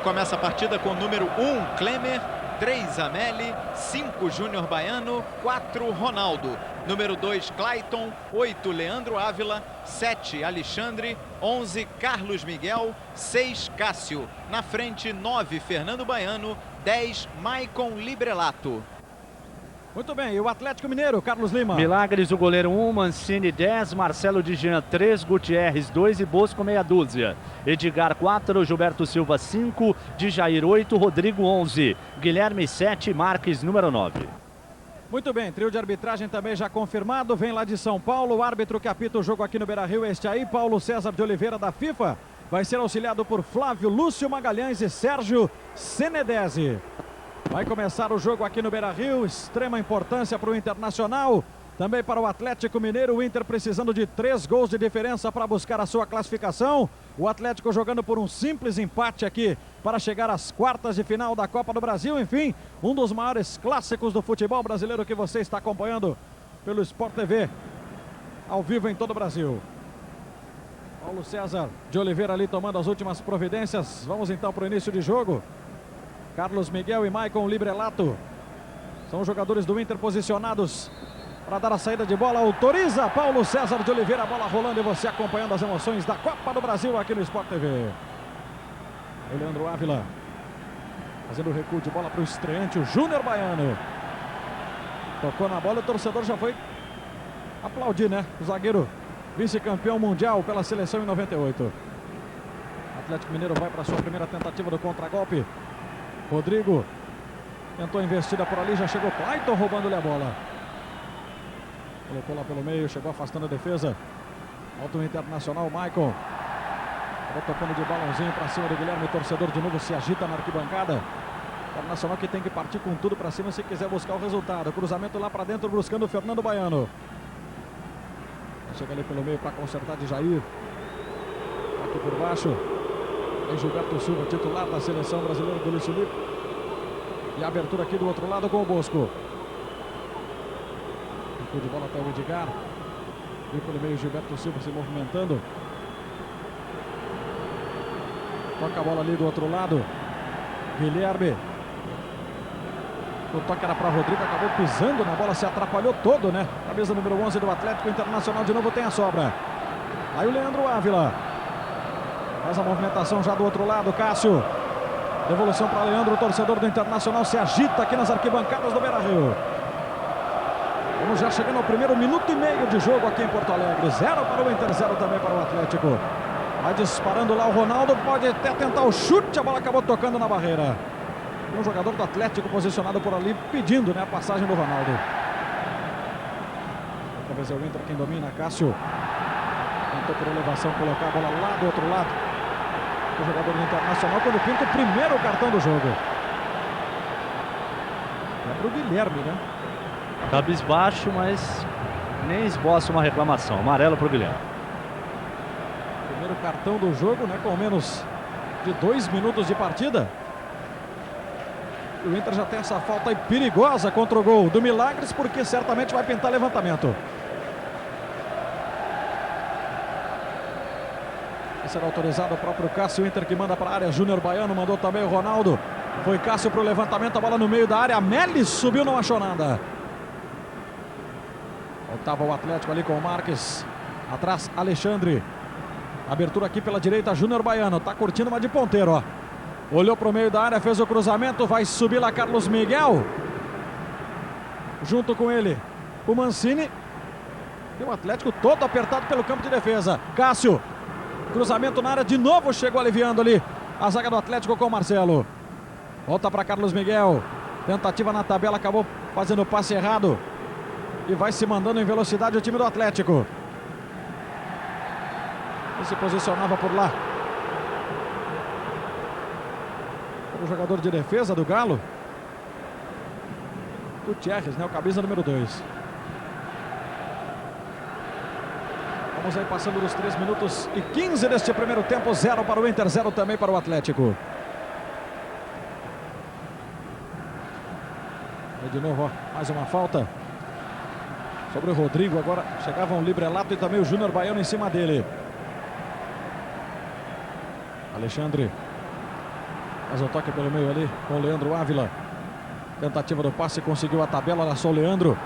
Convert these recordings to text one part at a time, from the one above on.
Começa a partida com o número 1, Klemer, 3, Ameli, 5, Júnior Baiano, 4, Ronaldo. Número 2, Clayton, 8, Leandro Ávila, 7, Alexandre, 11, Carlos Miguel, 6, Cássio. Na frente, 9, Fernando Baiano, 10, Maicon Librelato. Muito bem, e o Atlético Mineiro, Carlos Lima? Milagres, o goleiro 1, Mancini 10, Marcelo de Jean 3, Gutierrez 2 e Bosco meia dúzia. Edgar 4, Gilberto Silva 5, Djair 8, Rodrigo 11, Guilherme 7, Marques número 9. Muito bem, trio de arbitragem também já confirmado, vem lá de São Paulo, o árbitro que apita o jogo aqui no Beira-Rio, este aí, Paulo César de Oliveira da FIFA, vai ser auxiliado por Flávio Lúcio Magalhães e Sérgio Senedese. Vai começar o jogo aqui no Beira-Rio, extrema importância para o Internacional, também para o Atlético Mineiro, o Inter precisando de 3 gols de diferença para buscar a sua classificação. O Atlético jogando por um simples empate aqui para chegar às quartas de final da Copa do Brasil. Enfim, um dos maiores clássicos do futebol brasileiro que você está acompanhando pelo Sport TV, ao vivo em todo o Brasil. Paulo César de Oliveira ali tomando as últimas providências. Vamos então para o início de jogo. Carlos Miguel e Maicon Librelato são os jogadores do Inter posicionados para dar a saída de bola. Autoriza Paulo César de Oliveira, a bola rolando e você acompanhando as emoções da Copa do Brasil aqui no Sport TV. O Leandro Ávila fazendo o recuo de bola para o estreante, o Júnior Baiano. Tocou na bola, o torcedor já foi aplaudir, né? O zagueiro vice-campeão mundial pela seleção em 98. O Atlético Mineiro vai para a sua primeira tentativa do contragolpe. Rodrigo tentou a investida por ali, já chegou Clayton roubando-lhe a bola. Colocou lá pelo meio, chegou afastando a defesa. Volta o Internacional, Maicon. Acabou tocando de balãozinho para cima do Guilherme, o torcedor de novo se agita na arquibancada. Internacional que tem que partir com tudo para cima se quiser buscar o resultado. Cruzamento lá para dentro buscando o Fernando Baiano. Chega ali pelo meio para consertar de Jair. Aqui por baixo. Tem Gilberto Silva, titular da seleção brasileira do Luiz Felipe. E a abertura aqui do outro lado com o Bosco. Ficou de bola até o Edgar. E pelo meio Gilberto Silva se movimentando. Toca a bola ali do outro lado. Guilherme. O toque era para Rodrigo, acabou pisando na bola, se atrapalhou todo, né? Camisa número 11 do Atlético Internacional de novo tem a sobra. Aí o Leandro Ávila. Faz a movimentação já do outro lado, Cássio. Devolução para Leandro, o torcedor do Internacional se agita aqui nas arquibancadas do Beira-Rio. Vamos já chegando ao primeiro minuto e meio de jogo aqui em Porto Alegre. 0 para o Inter, 0 também para o Atlético. Vai disparando lá o Ronaldo, pode até tentar o chute, a bola acabou tocando na barreira. Tem um jogador do Atlético posicionado por ali, pedindo, né, a passagem do Ronaldo. Outra vez é o Inter quem domina, Cássio. Tentou por elevação colocar a bola lá do outro lado. O jogador do Internacional quando pinta o primeiro cartão do jogo. É para o Guilherme, né? Cabisbaixo, mas nem esboça uma reclamação. Amarelo para o Guilherme. Primeiro cartão do jogo, né? Com menos de 2 minutos de partida. O Inter já tem essa falta aí perigosa contra o gol do Milagres, porque certamente vai pintar levantamento. Será autorizado o próprio Cássio, o Inter que manda para a área, Júnior Baiano, mandou também o Ronaldo. Foi Cássio para o levantamento, a bola no meio da área, Melis subiu, não achou nada. Voltava o Atlético ali com o Marques. Atrás, Alexandre. Abertura aqui pela direita, Júnior Baiano, tá curtindo uma de ponteiro, ó. Olhou para o meio da área, fez o cruzamento, vai subir lá Carlos Miguel. Junto com ele, o Mancini. E o Atlético todo apertado pelo campo de defesa. Cássio. Cruzamento na área, de novo chegou aliviando ali a zaga do Atlético com o Marcelo. Volta para Carlos Miguel. Tentativa na tabela, acabou fazendo o passe errado. E vai se mandando em velocidade o time do Atlético. E se posicionava por lá. O jogador de defesa do Galo. Gutierrez, né? O camisa número 2. Vamos aí passando dos 3 minutos e 15 deste primeiro tempo. 0 para o Inter, 0 também para o Atlético. E de novo, ó, mais uma falta sobre o Rodrigo. Agora chegavam o Librelato e também o Júnior Baiano em cima dele. Alexandre. Faz o toque pelo meio ali com o Leandro Ávila. Tentativa do passe, conseguiu a tabela. Olha só o Leandro.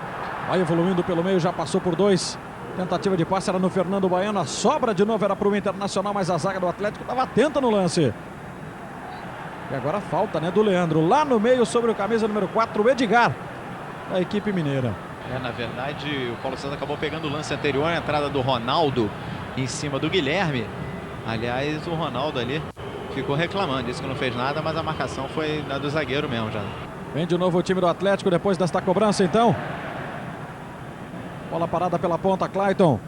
Vai evoluindo pelo meio, já passou por 2. Tentativa de passe era no Fernando Baiano. A sobra de novo era para o Internacional, mas a zaga do Atlético estava atenta no lance. E agora falta, né, do Leandro. Lá no meio, sobre o camisa número 4, o Edgar, da equipe mineira. Na verdade, o Paulo César acabou pegando o lance anterior, a entrada do Ronaldo em cima do Guilherme. Aliás, o Ronaldo ali ficou reclamando, disse que não fez nada, mas a marcação foi da do zagueiro mesmo já. Vem de novo o time do Atlético depois desta cobrança, então. Bola parada pela ponta, Clayton.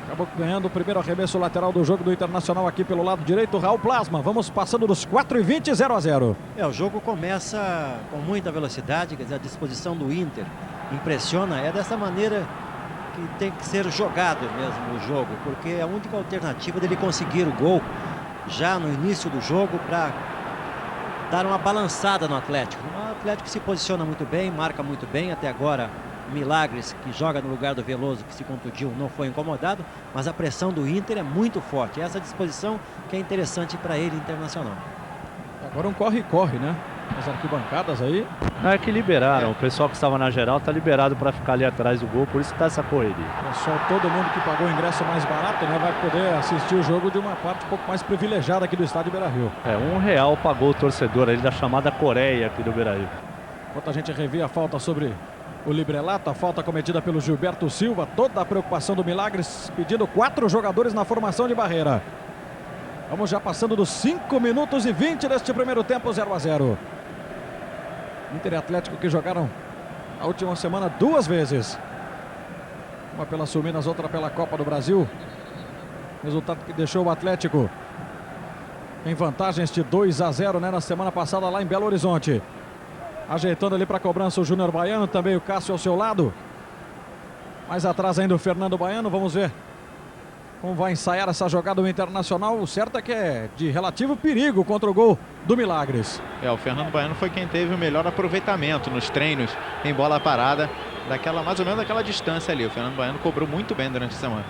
Acabou ganhando o primeiro arremesso lateral do jogo do Internacional aqui pelo lado direito. Raul Plasma, vamos passando dos 4:20, 0-0. O jogo começa com muita velocidade, quer dizer, a disposição do Inter impressiona. É dessa maneira que tem que ser jogado mesmo o jogo, porque é a única alternativa dele conseguir o gol já no início do jogo para dar uma balançada no Atlético. O Atlético se posiciona muito bem, marca muito bem. Até agora, Milagres, que joga no lugar do Veloso, que se contundiu, não foi incomodado, mas a pressão do Inter é muito forte. Essa disposição que é interessante para ele, Internacional. Agora um corre-corre, né? As arquibancadas aí. Não é que liberaram, o pessoal que estava na geral está liberado para ficar ali atrás do gol, por isso que está essa correria. Pessoal, todo mundo que pagou o ingresso mais barato, né, vai poder assistir o jogo de uma parte um pouco mais privilegiada aqui do estádio Beira-Rio. R$1 pagou o torcedor ali da chamada Coreia aqui do Beira-Rio. Enquanto a gente revia a falta sobre o Librelato, a falta cometida pelo Gilberto Silva, toda a preocupação do Milagres, pedindo 4 jogadores na formação de barreira. Vamos já passando dos 5 minutos e 20 deste primeiro tempo, 0-0. Inter e Atlético que jogaram a última semana 2 vezes. Uma pela Sul-Minas, outra pela Copa do Brasil. Resultado que deixou o Atlético em vantagens de 2-0, né, na semana passada lá em Belo Horizonte. Ajeitando ali para a cobrança o Júnior Baiano, também o Cássio ao seu lado. Mais atrás ainda o Fernando Baiano, vamos ver como vai ensaiar essa jogada do Internacional. O certo é que é de relativo perigo contra o gol do Milagres. O Fernando Baiano foi quem teve o melhor aproveitamento nos treinos em bola parada, mais ou menos daquela distância ali. O Fernando Baiano cobrou muito bem durante a semana.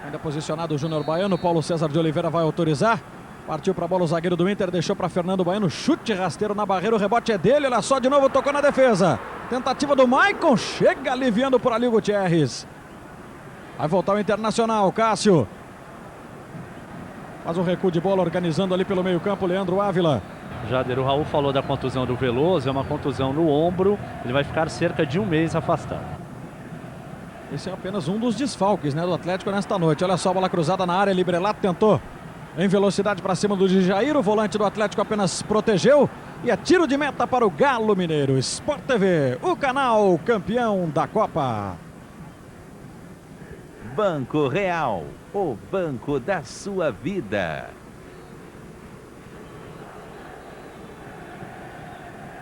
Ainda posicionado o Júnior Baiano, Paulo César de Oliveira vai autorizar. Partiu para a bola o zagueiro do Inter, deixou para Fernando Baiano, chute rasteiro na barreira, o rebote é dele, olha só, de novo tocou na defesa. Tentativa do Maicon, chega aliviando por ali o Gutierrez. Vai voltar o Internacional, Cássio. Faz um recuo de bola, organizando ali pelo meio campo, Leandro Ávila. Jader, o Raul falou da contusão do Veloso, é uma contusão no ombro, ele vai ficar cerca de 1 mês afastado. Esse é apenas um dos desfalques, né, do Atlético nesta noite. Olha só, bola cruzada na área, Librelato tentou em velocidade para cima do Jair, o volante do Atlético apenas protegeu. E é tiro de meta para o Galo Mineiro. Sport TV, o canal campeão da Copa. Banco Real, o banco da sua vida.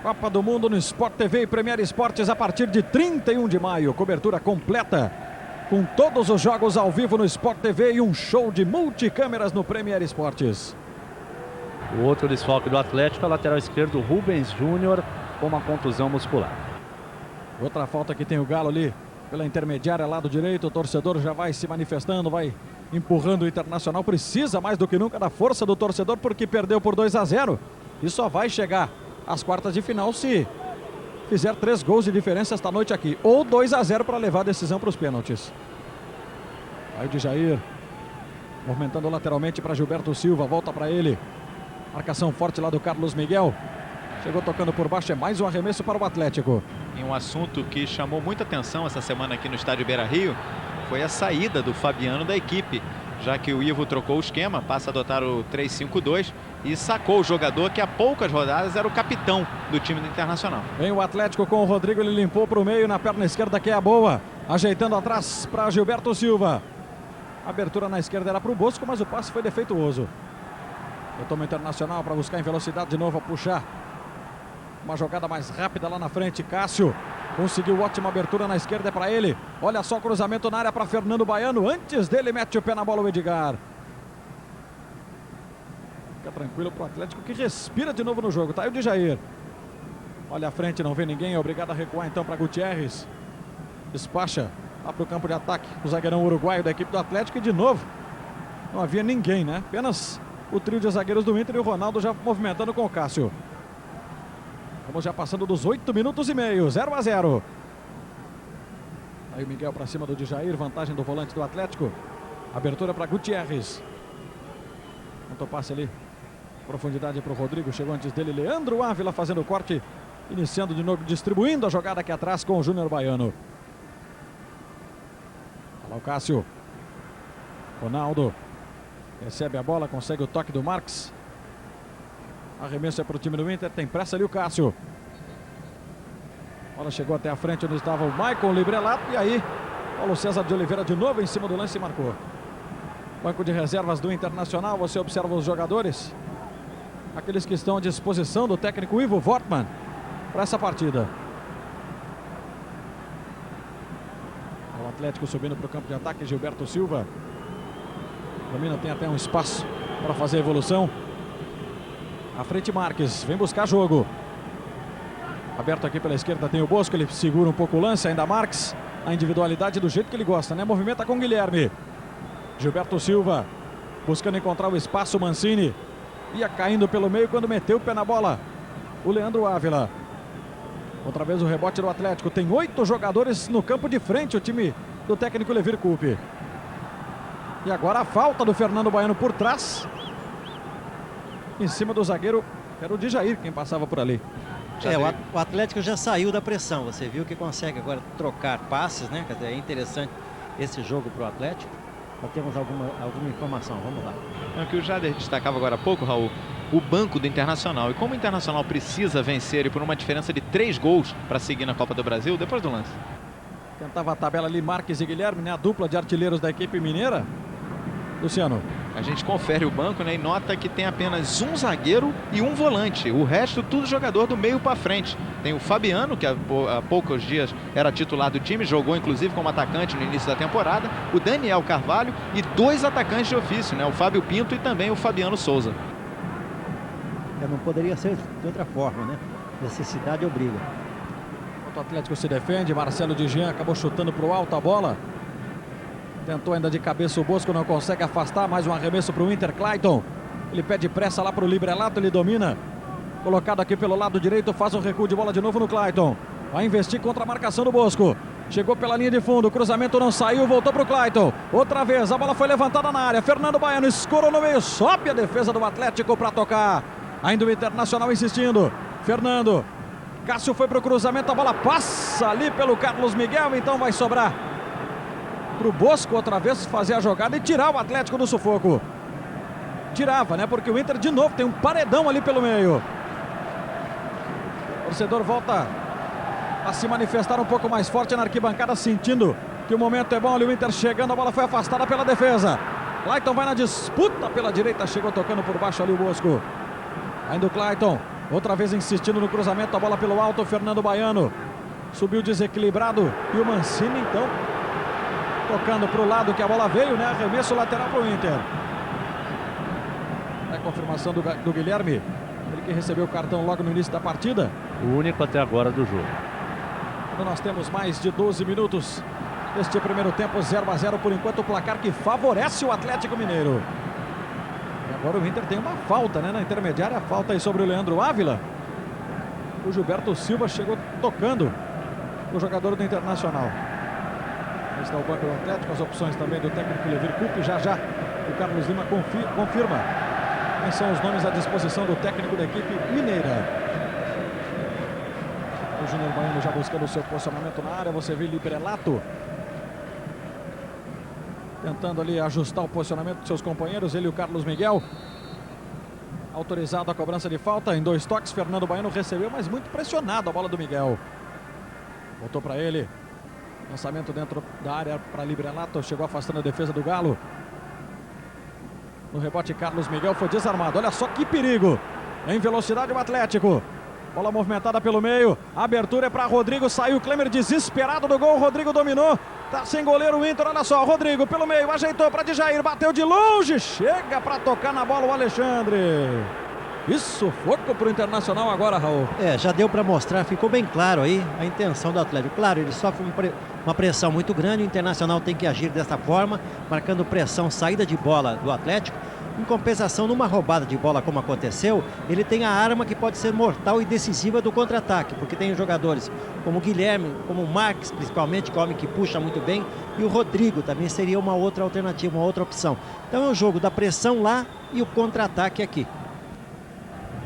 Copa do Mundo no Sport TV e Premier Esportes a partir de 31 de maio. Cobertura completa com todos os jogos ao vivo no Sport TV e um show de multicâmeras no Premier Esportes. O outro desfalque do Atlético é o lateral esquerdo Rubens Júnior com uma contusão muscular. Outra falta que tem o Galo ali pela intermediária, lado direito. O torcedor já vai se manifestando, vai empurrando o Internacional. Precisa mais do que nunca da força do torcedor, porque perdeu por 2-0 e só vai chegar às quartas de final se fizer 3 gols de diferença esta noite aqui, ou 2-0 para levar a decisão para os pênaltis. Aí o Jair movimentando lateralmente para Gilberto Silva, volta para ele. Marcação forte lá do Carlos Miguel. Chegou tocando por baixo, é mais um arremesso para o Atlético. E um assunto que chamou muita atenção essa semana aqui no estádio Beira-Rio foi a saída do Fabiano da equipe, já que o Ivo trocou o esquema, passa a adotar o 3-5-2 e sacou o jogador que há poucas rodadas era o capitão do time do Internacional. Vem o Atlético com o Rodrigo, ele limpou para o meio na perna esquerda, que é a boa, ajeitando atrás para Gilberto Silva. A abertura na esquerda era para o Bosco, mas o passe foi defeituoso. Retoma o Internacional para buscar em velocidade de novo, a puxar uma jogada mais rápida lá na frente. Cássio conseguiu ótima abertura na esquerda, é para ele. Olha só o cruzamento na área para Fernando Baiano. Antes dele mete o pé na bola o Edgar. Fica tranquilo para o Atlético, que respira de novo no jogo. Tá aí o Jair. Olha a frente, não vê ninguém. É obrigado a recuar então para Gutierrez. Despacha lá para o campo de ataque o zagueirão uruguaio da equipe do Atlético. E de novo não havia ninguém, né? Apenas o trio de zagueiros do Inter e o Ronaldo já movimentando com o Cássio. Vamos já passando dos 8 minutos e meio, 0 a 0. Aí o Miguel para cima do Djair, vantagem do volante do Atlético. Abertura para Gutierrez. Montou passe ali, profundidade para o Rodrigo, chegou antes dele Leandro Ávila fazendo o corte, iniciando de novo, distribuindo a jogada aqui atrás com o Júnior Baiano. Olha lá o Cássio. Ronaldo recebe a bola, consegue o toque do Marques. Arremesso é para o time do Inter, tem pressa ali o Cássio. A bola chegou até a frente onde estava o Maicon Librelato e aí Paulo César de Oliveira de novo em cima do lance e marcou. Banco de reservas do Internacional, você observa os jogadores, aqueles que estão à disposição do técnico Ivo Wortmann para essa partida. O Atlético subindo para o campo de ataque, Gilberto Silva. Domina, tem até um espaço para fazer a evolução. À frente Marques, vem buscar jogo. Aberto aqui pela esquerda tem o Bosco, ele segura um pouco o lance, ainda Marques. A individualidade do jeito que ele gosta, né? Movimenta com Guilherme. Gilberto Silva buscando encontrar o espaço, Mancini. Ia caindo pelo meio quando meteu o pé na bola. O Leandro Ávila. Outra vez o rebote do Atlético. Tem 8 jogadores no campo de frente, o time do técnico Levir Coupe. E agora a falta do Fernando Baiano por trás. Em cima do zagueiro, era o Djair quem passava por ali. O Atlético já saiu da pressão. Você viu que consegue agora trocar passes, né? Quer dizer, é interessante esse jogo para o Atlético. Já temos alguma informação, vamos lá. É o que o Jader destacava agora há pouco, Raul, o banco do Internacional. E como o Internacional precisa vencer e por uma diferença de 3 gols para seguir na Copa do Brasil, depois do lance. Tentava a tabela ali Marques e Guilherme, né? A dupla de artilheiros da equipe mineira. Luciano. A gente confere o banco, né, e nota que tem apenas um zagueiro e um volante. O resto tudo jogador do meio para frente. Tem o Fabiano, que há poucos dias era titular do time, jogou inclusive como atacante no início da temporada. O Daniel Carvalho e 2 atacantes de ofício, né, o Fábio Pinto e também o Fabiano Souza. Não poderia ser de outra forma, né? Necessidade obriga. O Atlético se defende, Marcelo de Jean acabou chutando para o alto a bola. Tentou ainda de cabeça o Bosco, não consegue afastar. Mais um arremesso para o Inter, Clayton. Ele pede pressa lá para o Librelato, ele domina. Colocado aqui pelo lado direito, faz um recuo de bola de novo no Clayton. Vai investir contra a marcação do Bosco. Chegou pela linha de fundo, o cruzamento não saiu, voltou para o Clayton. Outra vez, a bola foi levantada na área. Fernando Baiano escorou no meio, sobe a defesa do Atlético para tocar. Ainda o Internacional insistindo. Fernando. Cássio foi para o cruzamento, a bola passa ali pelo Carlos Miguel, então vai sobrar para o Bosco outra vez fazer a jogada e tirar o Atlético do sufoco. Tirava, né? Porque o Inter de novo tem um paredão ali pelo meio. O torcedor volta a se manifestar um pouco mais forte na arquibancada, sentindo que o momento é bom ali. O Inter chegando, a bola foi afastada pela defesa. Clayton vai na disputa pela direita, chegou tocando por baixo ali o Bosco. Ainda o Clayton, outra vez insistindo no cruzamento, a bola pelo alto, o Fernando Baiano. Subiu desequilibrado e o Mancini então tocando para o lado que a bola veio, né? Arremesso lateral para o Inter. É a confirmação do Guilherme. Ele que recebeu o cartão logo no início da partida. O único até agora do jogo. Quando nós temos mais de 12 minutos deste primeiro tempo, 0 a 0 por enquanto, o placar que favorece o Atlético Mineiro. E agora o Inter tem uma falta, né? Na intermediária, a falta aí sobre o Leandro Ávila. O Gilberto Silva chegou tocando o jogador do Internacional. Está o banco do Atlético, as opções também do técnico Levir Coupe. Já o Carlos Lima confirma quem são os nomes à disposição do técnico da equipe mineira. O Júnior Baiano já buscando o seu posicionamento na área. Você vê Librelato tentando ali ajustar o posicionamento dos seus companheiros. Ele e o Carlos Miguel. Autorizado a cobrança de falta em 2 toques. Fernando Baiano recebeu, mas muito pressionado a bola do Miguel. Voltou para ele. Lançamento dentro da área para Librelato. Chegou afastando a defesa do Galo. No rebote, Carlos Miguel foi desarmado. Olha só que perigo. Em velocidade o Atlético. Bola movimentada pelo meio. A abertura é para Rodrigo. Saiu o Klemer desesperado do gol. Rodrigo dominou. Tá sem goleiro o Inter. Olha só. Rodrigo pelo meio. Ajeitou para Djair. Bateu de longe. Chega para tocar na bola o Alexandre. Isso, foco para o Internacional agora, Raul. Já deu para mostrar, ficou bem claro aí a intenção do Atlético. Claro, ele sofre uma pressão muito grande, o Internacional tem que agir dessa forma, marcando pressão, saída de bola do Atlético. Em compensação, numa roubada de bola como aconteceu, ele tem a arma que pode ser mortal e decisiva do contra-ataque, porque tem jogadores como o Guilherme, como o Marques, principalmente, que é o homem que puxa muito bem, e o Rodrigo também seria uma outra alternativa, uma outra opção. Então é um jogo da pressão lá e o contra-ataque aqui.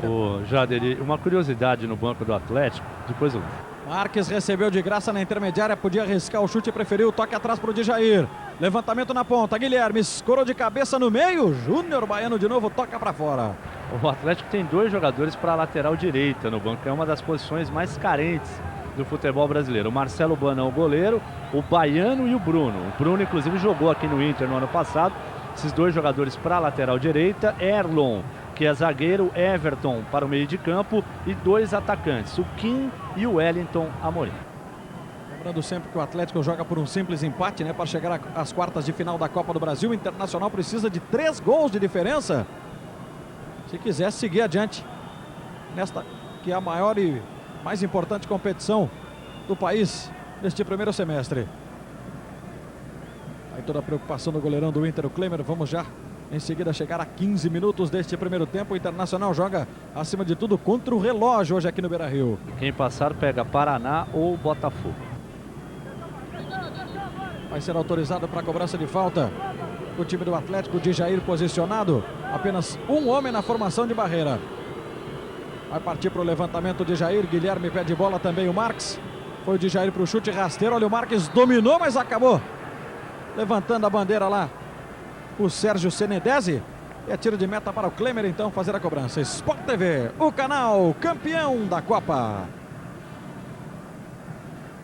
Ô, Jader, uma curiosidade no banco do Atlético, depois eu... Marques recebeu de graça na intermediária, podia arriscar o chute, preferiu o toque atrás para o Djair. Levantamento na ponta, Guilherme escorou de cabeça no meio, Júnior Baiano de novo toca para fora. O Atlético tem 2 jogadores para a lateral direita no banco, é uma das posições mais carentes do futebol brasileiro. O Marcelo Banão, o goleiro, o Baiano e o Bruno. O Bruno, inclusive, jogou aqui no Inter no ano passado. Esses 2 jogadores para a lateral direita, Erlon, que é zagueiro, Everton para o meio de campo e 2 atacantes, o Kim e o Wellington Amorim. Lembrando sempre que o Atlético joga por um simples empate, né? Para chegar às quartas de final da Copa do Brasil, o Internacional precisa de 3 gols de diferença se quiser seguir adiante nesta que é a maior e mais importante competição do país neste primeiro semestre. Aí toda a preocupação do goleirão do Inter, o Klemer. Vamos já em seguida chegar a 15 minutos deste primeiro tempo. O Internacional joga, acima de tudo, contra o relógio hoje aqui no Beira-Rio. Quem passar pega Paraná ou Botafogo. Vai ser autorizado para a cobrança de falta o time do Atlético. Djair posicionado, apenas um homem na formação de barreira. Vai partir para o levantamento de Djair. Guilherme pede bola, também o Marques. Foi o Djair para o chute rasteiro. Olha, o Marques dominou, mas acabou levantando a bandeira lá o Sérgio Senedesi. E é tiro de meta para o Klemer então fazer a cobrança. Sport TV, o canal campeão da Copa.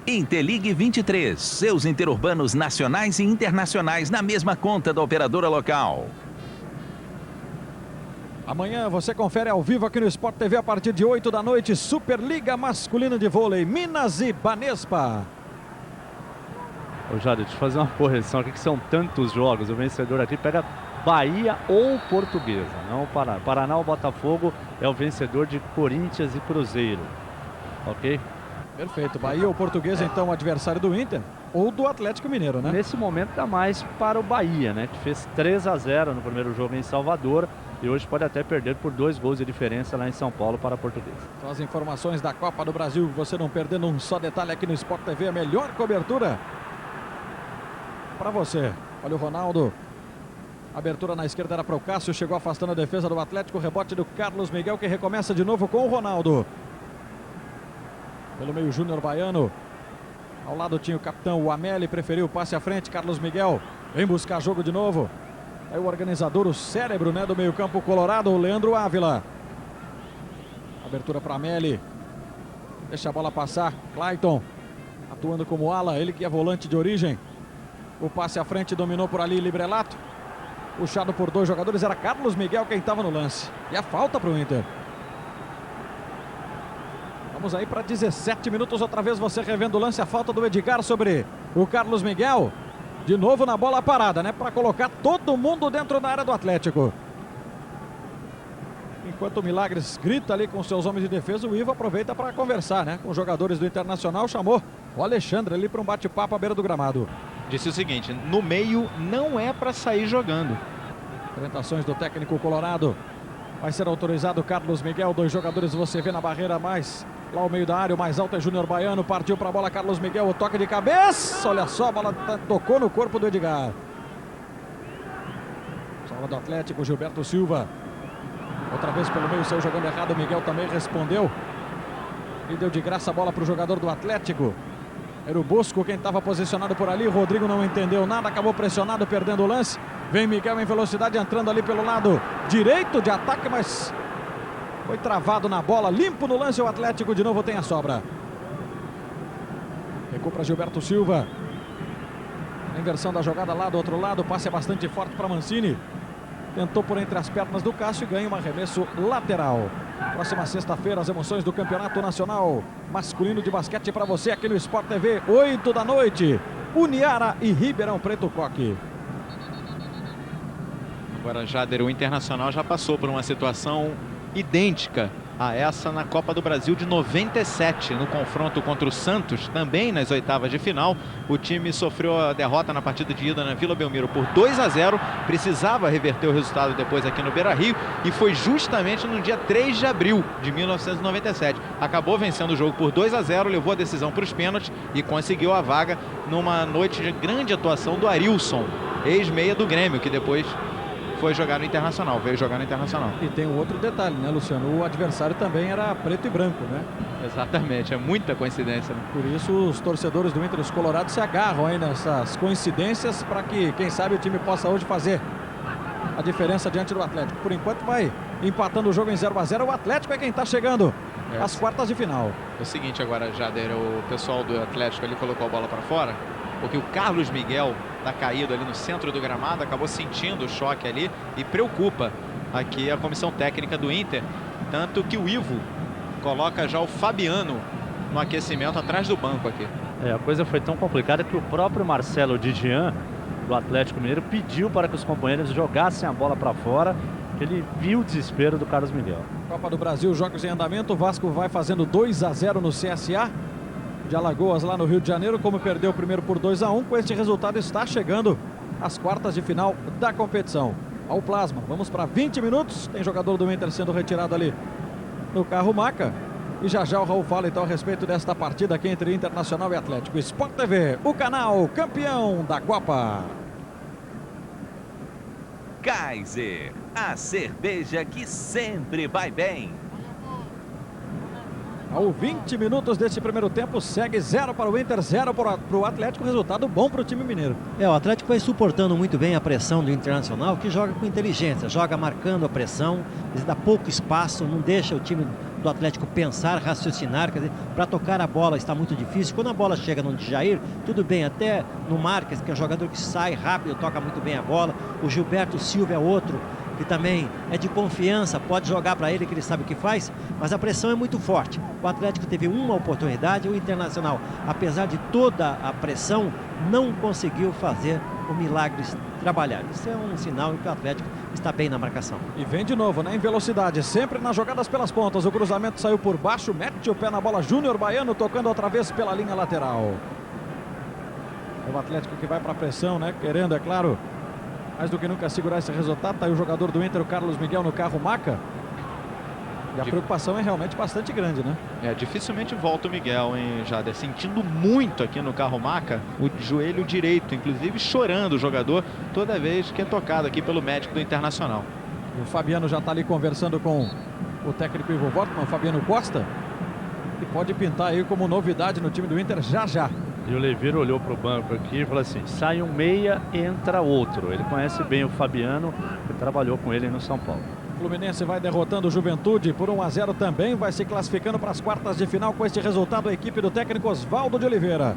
Interligue 23, seus interurbanos nacionais e internacionais na mesma conta da operadora local. Amanhã você confere ao vivo aqui no Sport TV a partir de 8 da noite, Superliga Masculina de Vôlei, Minas e Banespa. Ô Jader, deixa eu fazer uma correção aqui, que são tantos jogos. O vencedor aqui pega Bahia ou Portuguesa, não Paraná. Paraná ou Botafogo é o vencedor de Corinthians e Cruzeiro, ok? Perfeito, Bahia ou Portuguesa então o adversário do Inter ou do Atlético Mineiro, né? Nesse momento dá mais para o Bahia, né? Que fez 3-0 no primeiro jogo em Salvador e hoje pode até perder por 2 gols de diferença lá em São Paulo para a Portuguesa. São as informações da Copa do Brasil, você não perdendo um só detalhe aqui no Sport TV, a melhor cobertura para você. Olha o Ronaldo, abertura na esquerda era para o Cássio, chegou afastando a defesa do Atlético, rebote do Carlos Miguel que recomeça de novo com o Ronaldo. Pelo meio, Júnior Baiano. Ao lado tinha o capitão, o Ameli, preferiu o passe à frente. Carlos Miguel vem buscar jogo de novo. Aí o organizador, o cérebro, né, do meio campo colorado, o Leandro Ávila. Abertura para Ameli. Deixa a bola passar. Clayton atuando como ala, ele que é volante de origem. O passe à frente dominou por ali Librelato. Puxado por 2 jogadores, era Carlos Miguel quem estava no lance. E a falta para o Inter. Vamos aí para 17 minutos, outra vez você revendo o lance, a falta do Edgar sobre o Carlos Miguel. De novo na bola parada, né? Para colocar todo mundo dentro da área do Atlético. Enquanto o Milagres grita ali com seus homens de defesa, o Ivo aproveita para conversar, né? Com os jogadores do Internacional, chamou o Alexandre ali para um bate-papo à beira do gramado. Disse o seguinte, no meio não é para sair jogando. Orientações do técnico colorado. Vai ser autorizado o Carlos Miguel, 2 jogadores você vê na barreira mais lá ao meio da área, o mais alto é Júnior Baiano, partiu para a bola Carlos Miguel, o toque de cabeça, olha só, a bola tocou no corpo do Edgar. Salva do Atlético, Gilberto Silva, outra vez pelo meio, saiu jogando errado, o Miguel também respondeu e deu de graça a bola para o jogador do Atlético. Era o Bosco quem estava posicionado por ali, o Rodrigo não entendeu nada, acabou pressionado, perdendo o lance. Vem Miguel em velocidade, entrando ali pelo lado direito de ataque, mas foi travado na bola, limpo no lance, o Atlético de novo tem a sobra. Recua para Gilberto Silva. A inversão da jogada lá do outro lado, o passe é bastante forte para Mancini. Tentou por entre as pernas do Cássio e ganha um arremesso lateral. Próxima sexta-feira, as emoções do Campeonato Nacional Masculino de Basquete para você aqui no Sport TV, 8 da noite. Uniara e Ribeirão Preto Coque. Agora, Jader, o Internacional já passou por uma situação idêntica a essa na Copa do Brasil de 97, no confronto contra o Santos, também nas oitavas de final. O time sofreu a derrota na partida de ida na Vila Belmiro por 2-0, precisava reverter o resultado depois aqui no Beira-Rio, e foi justamente no dia 3 de abril de 1997. Acabou vencendo o jogo por 2-0, levou a decisão para os pênaltis e conseguiu a vaga numa noite de grande atuação do Arilson, ex-meia do Grêmio, que depois foi jogar no Internacional, veio jogar no Internacional. E tem um outro detalhe, né, Luciano? O adversário também era preto e branco, né? Exatamente, é muita coincidência, né? Por isso os torcedores do Inter, os colorados, se agarram aí nessas coincidências para que, quem sabe, o time possa hoje fazer a diferença diante do Atlético. Por enquanto vai empatando o jogo em 0-0. O Atlético é quem está chegando às quartas de final. É o seguinte agora, Jader, o pessoal do Atlético ali colocou a bola para fora, porque o Carlos Miguel está caído ali no centro do gramado, acabou sentindo o choque ali e preocupa aqui a comissão técnica do Inter. Tanto que o Ivo coloca já o Fabiano no aquecimento atrás do banco aqui. A coisa foi tão complicada que o próprio Marcelo Didian, do Atlético Mineiro, pediu para que os companheiros jogassem a bola para fora. Ele viu o desespero do Carlos Miguel. Copa do Brasil, jogos em andamento. O Vasco vai fazendo 2-0 no CSA de Alagoas, lá no Rio de Janeiro. Como perdeu o primeiro por 2-1, com este resultado está chegando às quartas de final da competição. Ao plasma, vamos para 20 minutos. Tem jogador do Inter sendo retirado ali no carro maca. E já já o Raul fala então a respeito desta partida aqui entre Internacional e Atlético. Sport TV, o canal campeão da Copa. Kaiser, a cerveja que sempre vai bem. Ao 20 minutos deste primeiro tempo, segue 0 para o Inter, 0 para o Atlético. Resultado bom para o time mineiro. O Atlético vai suportando muito bem a pressão do Internacional, que joga com inteligência, joga marcando a pressão, dá pouco espaço, não deixa o time do Atlético pensar, raciocinar, quer dizer, para tocar a bola está muito difícil. Quando a bola chega no Jair, tudo bem, até no Marques, que é um jogador que sai rápido, toca muito bem a bola. O Gilberto Silva é outro que também é de confiança, pode jogar para ele, que ele sabe o que faz, mas a pressão é muito forte. O Atlético teve uma oportunidade, o Internacional, apesar de toda a pressão, não conseguiu fazer o milagre trabalhar. Isso é um sinal em que o Atlético está bem na marcação. E vem de novo, né, em velocidade, sempre nas jogadas pelas pontas. O cruzamento saiu por baixo, mete o pé na bola, Júnior Baiano tocando outra vez pela linha lateral. É o Atlético que vai para a pressão, né, querendo, é claro, mais do que nunca segurar esse resultado. Tá aí o jogador do Inter, o Carlos Miguel, no carro maca. E a preocupação é realmente bastante grande, né? Dificilmente volta o Miguel, hein, Jader? Sentindo muito aqui no carro maca, o joelho direito, inclusive chorando o jogador toda vez que é tocado aqui pelo médico do Internacional. E o Fabiano já está ali conversando com o técnico Ivo Wortmann, o Fabiano Costa, que pode pintar aí como novidade no time do Inter já já. E o Leveiro olhou para o banco aqui e falou assim: sai um meia, entra outro. Ele conhece bem o Fabiano, que trabalhou com ele no São Paulo. Fluminense vai derrotando o Juventude por 1-0 também, vai se classificando para as quartas de final com este resultado a equipe do técnico Oswaldo de Oliveira.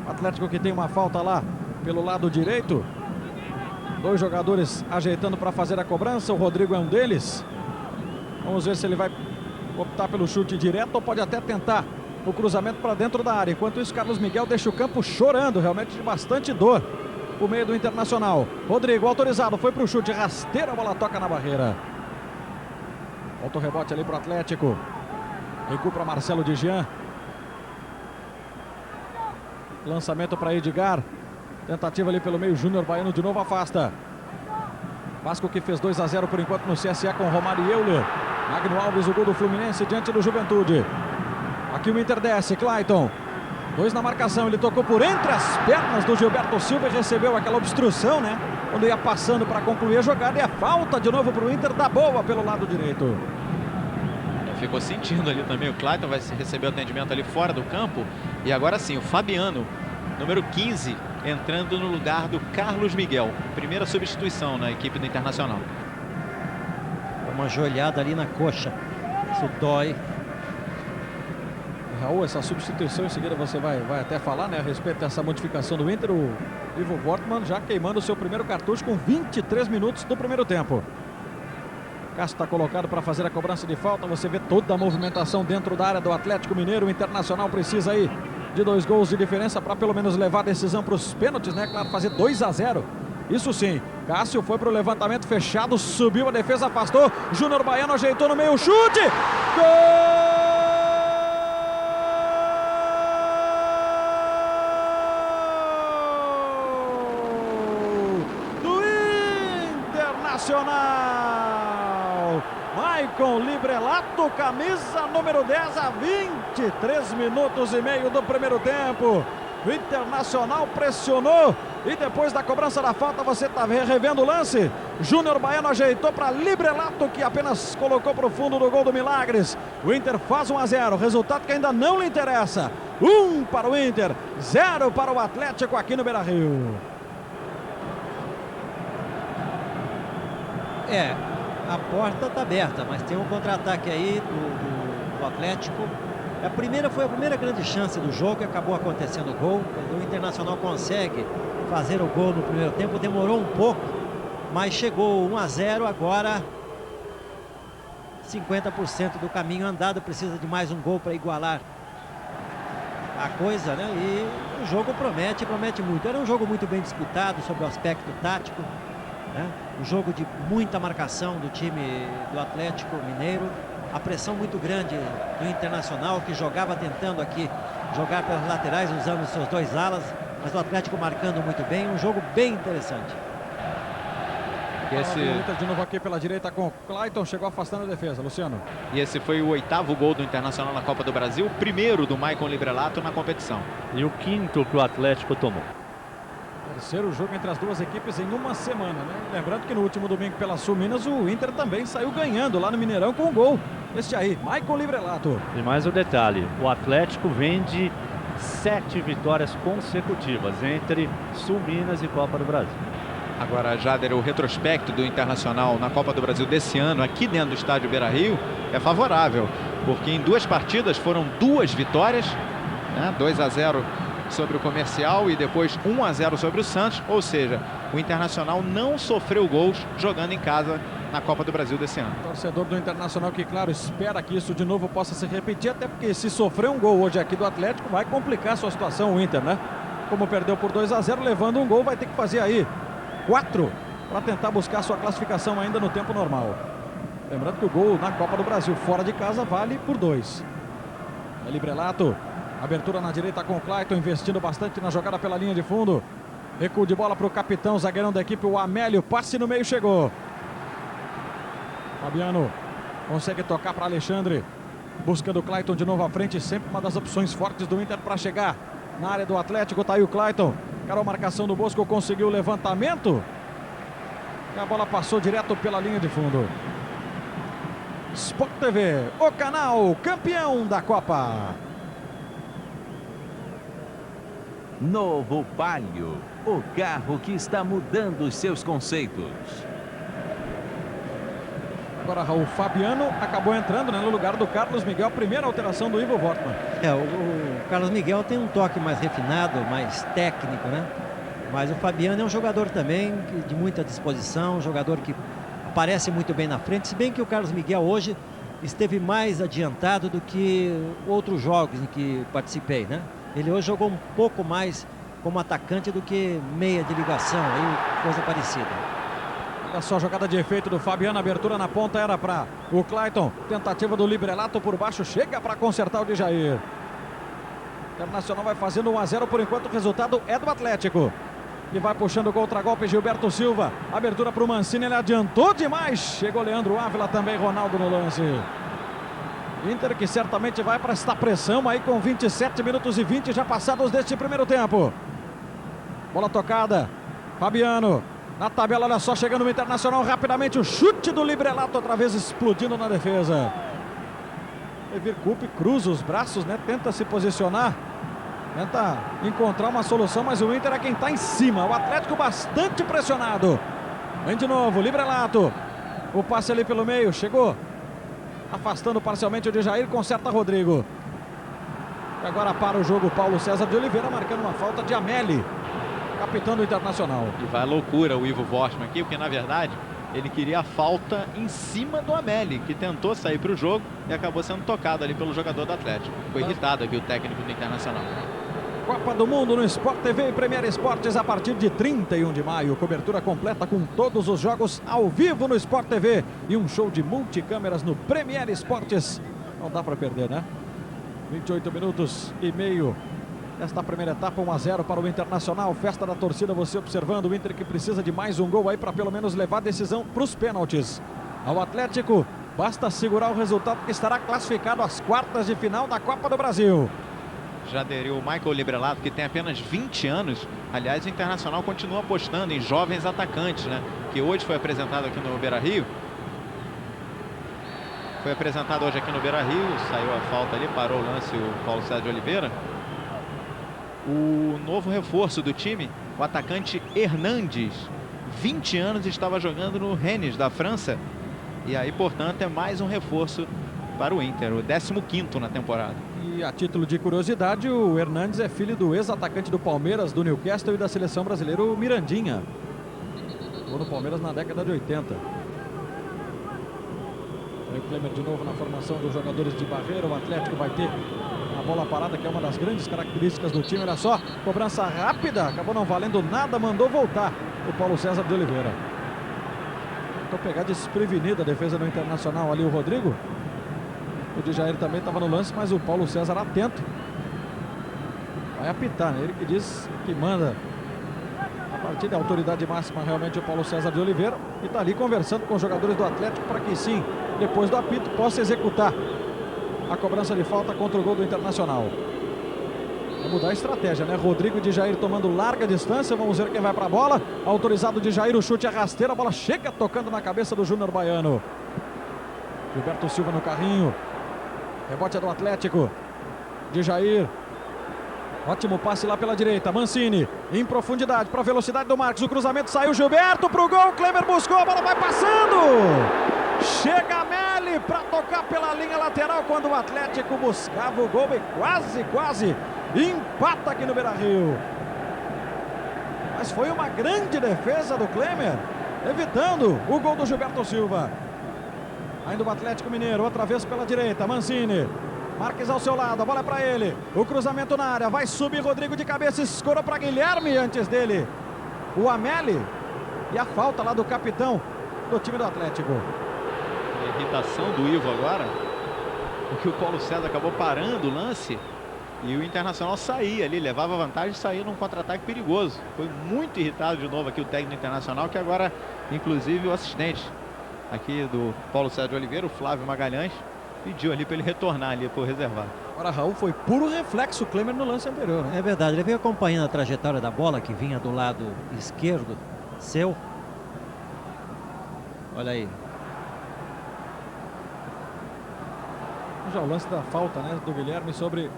O Atlético que tem uma falta lá pelo lado direito. Dois jogadores ajeitando para fazer a cobrança, o Rodrigo é um deles. Vamos ver se ele vai optar pelo chute direto ou pode até tentar o cruzamento para dentro da área. Enquanto isso, Carlos Miguel deixa o campo chorando, realmente de bastante dor. O meio do Internacional. Rodrigo autorizado, foi para o chute rasteiro, a bola toca na barreira. Volta o rebote ali para o Atlético. Recuo para Marcelo Didian. Lançamento para Edgar. Tentativa ali pelo meio, Júnior Baiano de novo afasta. Vasco que fez 2-0 por enquanto no CSA com Romário e Euler. Magno Alves, o gol do Fluminense diante do Juventude. Aqui o Inter desce, Clayton. Dois na marcação, ele tocou por entre as pernas do Gilberto Silva e recebeu aquela obstrução, né? Quando ia passando para concluir a jogada, e a falta de novo para o Inter, da boa pelo lado direito. Ficou sentindo ali também, o Clayton vai receber o atendimento ali fora do campo. E agora sim, o Fabiano, número 15, entrando no lugar do Carlos Miguel. Primeira substituição na equipe do Internacional. Uma joelhada ali na coxa, isso dói. Raul, essa substituição em seguida você vai até falar, né, a respeito dessa modificação do Inter. O Ivo Wortmann já queimando o seu primeiro cartucho com 23 minutos do primeiro tempo. Castro está colocado para fazer a cobrança de falta. Você vê toda a movimentação dentro da área do Atlético Mineiro. O Internacional precisa aí de 2 gols de diferença para pelo menos levar a decisão para os pênaltis, né? Claro, fazer 2-0 Isso sim. Cássio foi para o levantamento fechado, subiu a defesa, afastou. Júnior Baiano ajeitou no meio, chute! Gol! Internacional! Maicon Librelato, camisa número 10, a 23 minutos e meio do primeiro tempo. O Internacional pressionou e depois da cobrança da falta, você está revendo o lance. Júnior Baiano ajeitou para Librelato, que apenas colocou para o fundo do gol do Milagres. O Inter faz 1-0, resultado que ainda não lhe interessa. 1 para o Inter, 0 para o Atlético aqui no Beira-Rio. A porta está aberta, mas tem um contra-ataque aí do Atlético. Foi a primeira grande chance do jogo e acabou acontecendo o gol. O Internacional consegue fazer o gol no primeiro tempo, demorou um pouco, mas chegou 1-0 agora. 50% do caminho andado, precisa de mais um gol para igualar a coisa, né? E o jogo promete muito. Era um jogo muito bem disputado sobre o aspecto tático, né? Um jogo de muita marcação do time do Atlético Mineiro, a pressão muito grande do Internacional, que jogava tentando aqui jogar pelas laterais, usando os seus dois alas, mas o Atlético marcando muito bem, um jogo bem interessante. De novo aqui pela direita com o Clayton, chegou afastando a defesa, Luciano. E esse foi o 8º gol do Internacional na Copa do Brasil, o primeiro do Maicon Librelato na competição. E o 5º que o Atlético tomou. Terceiro jogo entre as duas equipes em uma semana, né? Lembrando que no último domingo pela Sul Minas, o Inter também saiu ganhando lá no Mineirão com um gol. Este aí, Maicon Librelato. E mais um detalhe, o Atlético vem de 7 vitórias consecutivas entre Sul Minas e Copa do Brasil. Agora, Jader, o retrospecto do Internacional na Copa do Brasil desse ano, aqui dentro do estádio Beira-Rio, é favorável, porque em 2 partidas foram 2 vitórias, né? 2-0 sobre o Comercial e depois 1-0 sobre o Santos, ou seja, o Internacional não sofreu gols jogando em casa na Copa do Brasil desse ano. Torcedor do Internacional que, claro, espera que isso de novo possa se repetir, até porque se sofrer um gol hoje aqui do Atlético, vai complicar a sua situação o Inter, né? Como perdeu por 2-0, levando um gol, vai ter que fazer aí 4 para tentar buscar sua classificação ainda no tempo normal. Lembrando que o gol na Copa do Brasil fora de casa vale por 2. É Librelato. Abertura na direita com o Clayton, investindo bastante na jogada pela linha de fundo. Recuo de bola para o capitão, zagueirão da equipe, o Amélio. Passe no meio, chegou. Fabiano consegue tocar para Alexandre. Buscando o Clayton de novo à frente. Sempre uma das opções fortes do Inter para chegar na área do Atlético. Tá aí o Clayton. Cara, a marcação do Bosco, conseguiu o levantamento. E a bola passou direto pela linha de fundo. Sport TV, o canal campeão da Copa. Novo Palio, o carro que está mudando os seus conceitos. Agora o Fabiano acabou entrando, né, no lugar do Carlos Miguel, primeira alteração do Ivo Wortmann. O Carlos Miguel tem um toque mais refinado, mais técnico, né? Mas o Fabiano é um jogador também de muita disposição, um jogador que aparece muito bem na frente, se bem que o Carlos Miguel hoje esteve mais adiantado do que outros jogos em que participei, né? Ele hoje jogou um pouco mais como atacante do que meia de ligação, aí coisa parecida. Olha só a jogada de efeito do Fabiano, abertura na ponta era para o Clayton. Tentativa do Librelato por baixo, chega para consertar o de Jair. Internacional vai fazendo 1-0 por enquanto, o resultado é do Atlético. E vai puxando o contragolpe Gilberto Silva. Abertura para o Mancini, ele adiantou demais. Chegou Leandro Ávila, também Ronaldo no lance. Inter que certamente vai para esta pressão aí com 27 minutos e 20 já passados deste primeiro tempo. Bola tocada, Fabiano na tabela, olha só, chegando o Internacional rapidamente, o chute do Librelato outra vez explodindo na defesa. Evir Coupe cruza os braços, né? Tenta se posicionar, tenta encontrar uma solução, mas o Inter é quem está em cima. O Atlético bastante pressionado. Vem de novo, Librelato. O passe ali pelo meio, chegou. Afastando parcialmente o de Jair, conserta Rodrigo. E agora para o jogo Paulo César de Oliveira, marcando uma falta de Ameli, capitão do Internacional. E vai à loucura o Ivo Wortmann aqui, porque na verdade ele queria a falta em cima do Ameli, que tentou sair para o jogo e acabou sendo tocado ali pelo jogador do Atlético. Ficou irritado aqui o técnico do Internacional. Copa do Mundo no Sport TV e Premier Esportes a partir de 31 de maio. Cobertura completa com todos os jogos ao vivo no Sport TV e um show de multicâmeras no Premier Esportes. Não dá para perder, né? 28 minutos e meio desta primeira etapa, 1-0 para o Internacional. Festa da torcida, você observando o Inter que precisa de mais um gol aí para pelo menos levar a decisão para os pênaltis. Ao Atlético, basta segurar o resultado que estará classificado às quartas de final da Copa do Brasil. Já aderiu o Michael Librelato, que tem apenas 20 anos. Aliás, o Internacional continua apostando em jovens atacantes, né? Que hoje foi apresentado aqui no Beira-Rio. Foi apresentado hoje aqui no Beira-Rio. Saiu a falta ali, parou o lance o Paulo César de Oliveira. O novo reforço do time, o atacante Hernandes. 20 anos, estava jogando no Rennes da França. E aí, portanto, é mais um reforço para o Inter, o 15º na temporada. E a título de curiosidade, o Hernandes é filho do ex-atacante do Palmeiras, do Newcastle e da seleção brasileira, o Mirandinha. Jogou no Palmeiras na década de 80. Aí o Klemer de novo na formação dos jogadores de barreira. O Atlético vai ter a bola parada, que é uma das grandes características do time. Olha só, cobrança rápida, acabou não valendo nada, mandou voltar o Paulo César de Oliveira. Tentou pegar desprevenida a defesa do Internacional ali o Rodrigo. O Djair também estava no lance, mas o Paulo César atento. Vai apitar, né? Ele que diz que manda a partida, a autoridade máxima realmente o Paulo César de Oliveira. E está ali conversando com os jogadores do Atlético para que sim, depois do apito, possa executar a cobrança de falta contra o gol do Internacional. Vai mudar a estratégia, né? Rodrigo e Djair tomando larga distância. Vamos ver quem vai para a bola. Autorizado o Djair, o chute é rasteiro. A bola chega tocando na cabeça do Júnior Baiano. Gilberto Silva no carrinho. Rebote é do Atlético. Djair. Ótimo passe lá pela direita. Mancini em profundidade para a velocidade do Marcos. O cruzamento saiu. Gilberto para o gol. Klemer buscou. A bola vai passando. Chega a Meli para tocar pela linha lateral quando o Atlético buscava o gol e quase empata aqui no Beira-Rio. Mas foi uma grande defesa do Klemer, evitando o gol do Gilberto Silva. Ainda o Atlético Mineiro, outra vez pela direita, Mancini. Marques ao seu lado, a bola é para ele. O cruzamento na área, vai subir Rodrigo de cabeça, escorou para Guilherme antes dele. O Ameli. E a falta lá do capitão do time do Atlético. A irritação do Ivo agora, porque o Paulo César acabou parando o lance e o Internacional saía ali, levava vantagem e saía num contra-ataque perigoso. Foi muito irritado de novo aqui o técnico Internacional, que agora, inclusive, o assistente aqui do Paulo César de Oliveira, o Flávio Magalhães, pediu ali para ele retornar ali para o reservado. Agora, Raul, foi puro reflexo o Klemer no lance anterior, né? É verdade, ele veio acompanhando a trajetória da bola que vinha do lado esquerdo seu. Olha aí. Já o lance da falta, né, do Guilherme sobre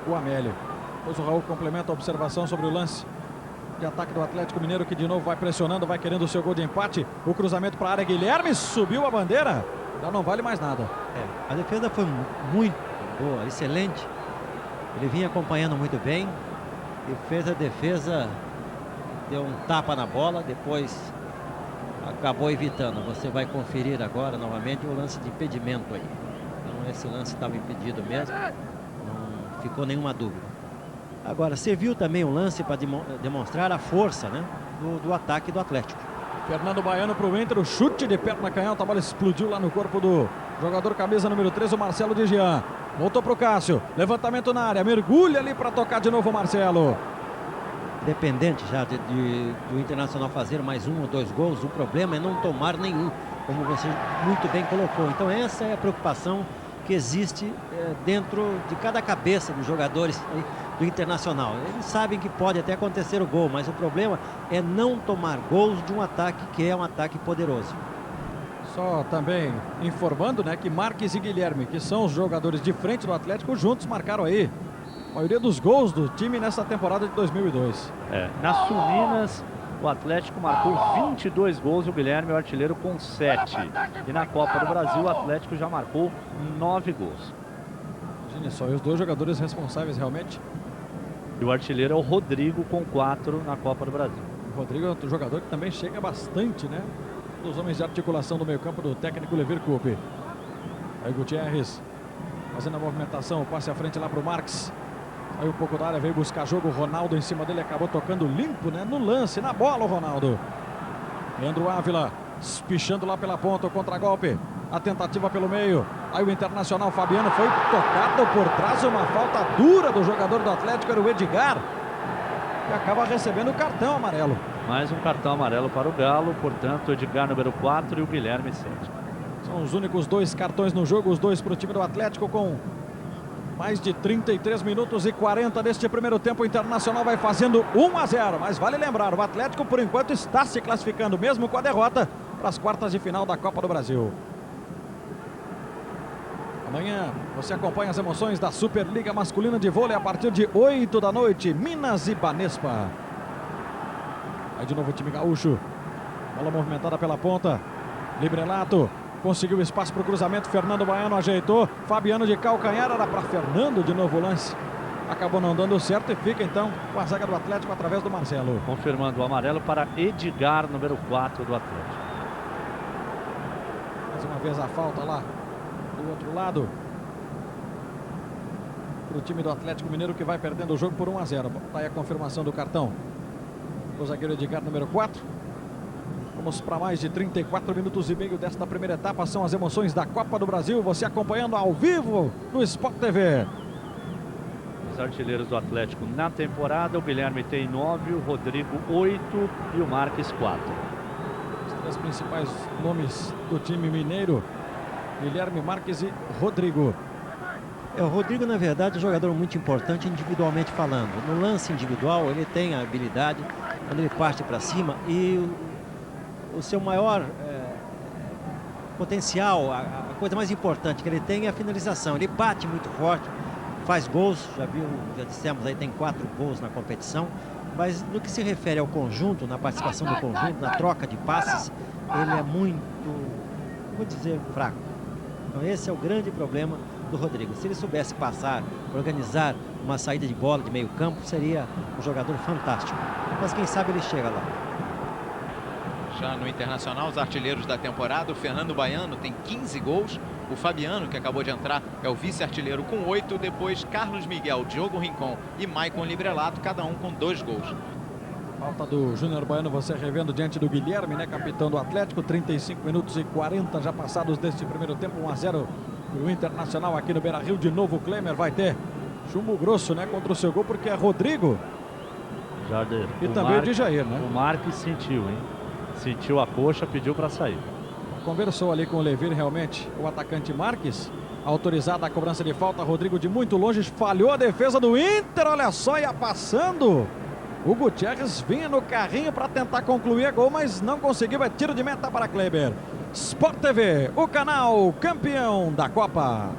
o Amélio. Depois o Raul complementa a observação sobre o lance de ataque do Atlético Mineiro, que de novo vai pressionando, vai querendo o seu gol de empate. O cruzamento para a área, Guilherme subiu a bandeira. Já não vale mais nada. A defesa foi muito boa, excelente. Ele vinha acompanhando muito bem e fez a defesa, deu um tapa na bola, depois acabou evitando. Você vai conferir agora novamente o lance de impedimento aí. Então esse lance estava impedido mesmo, não ficou nenhuma dúvida. Agora, serviu também o lance para demonstrar a força, né, do ataque do Atlético. Fernando Baiano para o Inter, o chute de perna canhota, a bola explodiu lá no corpo do jogador camisa número 3, o Marcelo de Jean. Voltou para o Cássio, levantamento na área, mergulha ali para tocar de novo o Marcelo. Dependente já do Internacional fazer mais 1 ou 2 gols, o problema é não tomar nenhum, como você muito bem colocou. Então essa é a preocupação que existe dentro de cada cabeça dos jogadores do Internacional. Eles sabem que pode até acontecer o gol, mas o problema é não tomar gols de um ataque que é um ataque poderoso. Só também informando, né, que Marques e Guilherme, que são os jogadores de frente do Atlético, juntos marcaram aí a maioria dos gols do time nessa temporada de 2002. Nas Suminas, o Atlético marcou 22 gols, o Guilherme é o artilheiro com 7. E na Copa do Brasil, o Atlético já marcou 9 gols. Imagina só, e os dois jogadores responsáveis realmente. E o artilheiro é o Rodrigo com 4 na Copa do Brasil. O Rodrigo é outro jogador que também chega bastante, né? Dos homens de articulação do meio campo do técnico Levir Coupe. Aí Gutierrez fazendo a movimentação, o passe à frente lá para o Marques. Aí um pouco da área, veio buscar jogo, o Ronaldo em cima dele, acabou tocando limpo, né? No lance, na bola o Ronaldo. Leandro Ávila, espichando lá pela ponta, o contragolpe. A tentativa pelo meio. Aí o Internacional, Fabiano, foi tocado por trás, uma falta dura do jogador do Atlético, era o Edgar. E acaba recebendo o cartão amarelo. Mais um cartão amarelo para o Galo, portanto, o Edgar número 4 e o Guilherme 7. São os únicos 2 cartões no jogo, os 2 para o time do Atlético, com mais de 33 minutos e 40 deste primeiro tempo. O Internacional vai fazendo 1-0, mas vale lembrar, o Atlético por enquanto está se classificando, mesmo com a derrota, para as quartas de final da Copa do Brasil. Amanhã você acompanha as emoções da Superliga Masculina de Vôlei a partir de 8 da noite, Minas e Banespa. Aí de novo o time gaúcho, bola movimentada pela ponta, Librelato. Conseguiu espaço para o cruzamento, Fernando Baiano ajeitou, Fabiano de calcanhar, era para Fernando de novo o lance. Acabou não dando certo e fica então com a zaga do Atlético através do Marcelo. Confirmando o amarelo para Edgar, número 4 do Atlético. Mais uma vez a falta lá do outro lado. Para o time do Atlético Mineiro, que vai perdendo o jogo por 1-0. Tá aí a confirmação do cartão do zagueiro Edgar, número 4. Vamos para mais de 34 minutos e meio desta primeira etapa. São as emoções da Copa do Brasil. Você acompanhando ao vivo no Sport TV. Os artilheiros do Atlético na temporada. O Guilherme tem 9, o Rodrigo 8 e o Marques 4. Os 3 principais nomes do time mineiro: Guilherme, Marques e Rodrigo. O Rodrigo, na verdade, é um jogador muito importante individualmente falando. No lance individual, ele tem a habilidade, quando ele parte para cima, e o seu maior potencial, a coisa mais importante que ele tem é a finalização. Ele bate muito forte, faz gols, já dissemos aí, tem 4 gols na competição, mas no que se refere ao conjunto, na participação do conjunto, na troca de passes, ele é muito, vou dizer, fraco. Então esse é o grande problema do Rodrigo. Se ele soubesse passar, organizar uma saída de bola de meio campo, seria um jogador fantástico. Mas quem sabe ele chega lá. Já no Internacional, os artilheiros da temporada, o Fernando Baiano tem 15 gols, o Fabiano, que acabou de entrar, é o vice-artilheiro com 8, depois Carlos Miguel, Diogo Rincon e Maicon Librelato, cada um com 2 gols. Falta do Júnior Baiano, você revendo diante do Guilherme, né, capitão do Atlético. 35 minutos e 40 já passados deste primeiro tempo, 1-0 o Internacional aqui no Beira-Rio. De novo o Klemer vai ter chumbo grosso, né, contra o seu gol, porque é Rodrigo Jardim. E também o Djair, né? O Marques sentiu, hein? Sentiu a coxa, pediu para sair. Conversou ali com o Levir, realmente, o atacante Marques. Autorizada a cobrança de falta, Rodrigo de muito longe, falhou a defesa do Inter, olha só, ia passando. O Gutierrez vinha no carrinho para tentar concluir a gol, mas não conseguiu, é tiro de meta para Kleber. Sport TV, o canal campeão da Copa.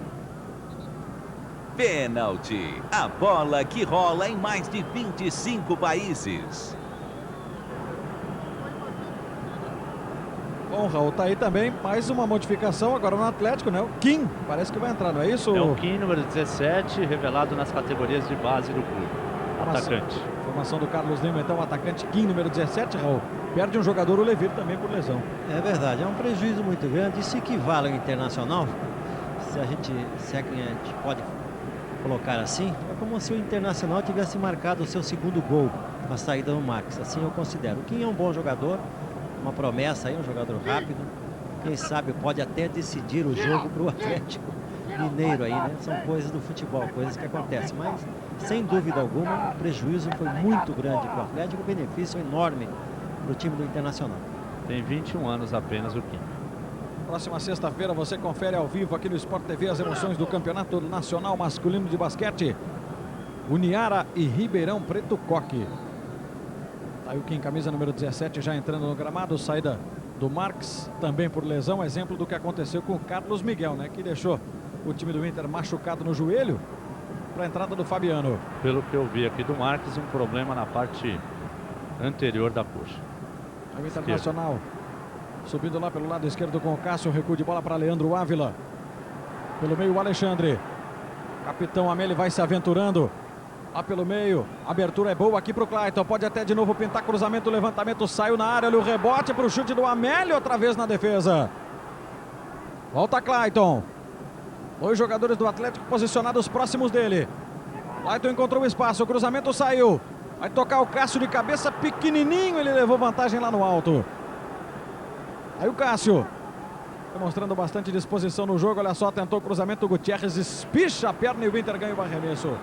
Pênalti, a bola que rola em mais de 25 países. Bom, Raul, tá aí também mais uma modificação agora no Atlético, né? O Kim, parece que vai entrar, não é isso? É o Kim, número 17, revelado nas categorias de base do clube. Atacante. Formação do Carlos Lima, então, o atacante Kim, número 17, Raul. Perde um jogador, o Levir, também por lesão. É verdade, é um prejuízo muito grande. Isso equivale ao Internacional, se a gente pode colocar assim, é como se o Internacional tivesse marcado o seu segundo gol na saída do Marques. Assim eu considero. O Kim é um bom jogador, uma promessa aí, um jogador rápido. Quem sabe pode até decidir o jogo para o Atlético Mineiro aí, né? São coisas do futebol, coisas que acontecem. Mas, sem dúvida alguma, o prejuízo foi muito grande para o Atlético, o benefício enorme para o time do Internacional. Tem 21 anos apenas o Kim. Próxima sexta-feira você confere ao vivo aqui no Sport TV as emoções do Campeonato Nacional Masculino de Basquete. Uniara e Ribeirão Preto Coque. Tá aí o Kim, camisa número 17, já entrando no gramado. Saída do Marques, também por lesão. Exemplo do que aconteceu com o Carlos Miguel, né? Que deixou o time do Inter machucado no joelho para a entrada do Fabiano. Pelo que eu vi aqui do Marques, um problema na parte anterior da coxa. O Internacional subindo lá pelo lado esquerdo com o Cássio. Recuo de bola para Leandro Ávila. Pelo meio o Alexandre. Capitão Amélie vai se aventurando. Lá pelo meio, a abertura é boa aqui para o Clayton. Pode até de novo pintar cruzamento, levantamento, saiu na área. Olha o rebote para o chute do Amélie, outra vez na defesa. Volta Clayton. 2 jogadores do Atlético posicionados próximos dele. Clayton encontrou o espaço, o cruzamento saiu. Vai tocar o Cássio de cabeça, pequenininho, ele levou vantagem lá no alto. Aí o Cássio, demonstrando bastante disposição no jogo, olha só, tentou o cruzamento, o Gutierrez espicha a perna e o Inter ganha o arremesso.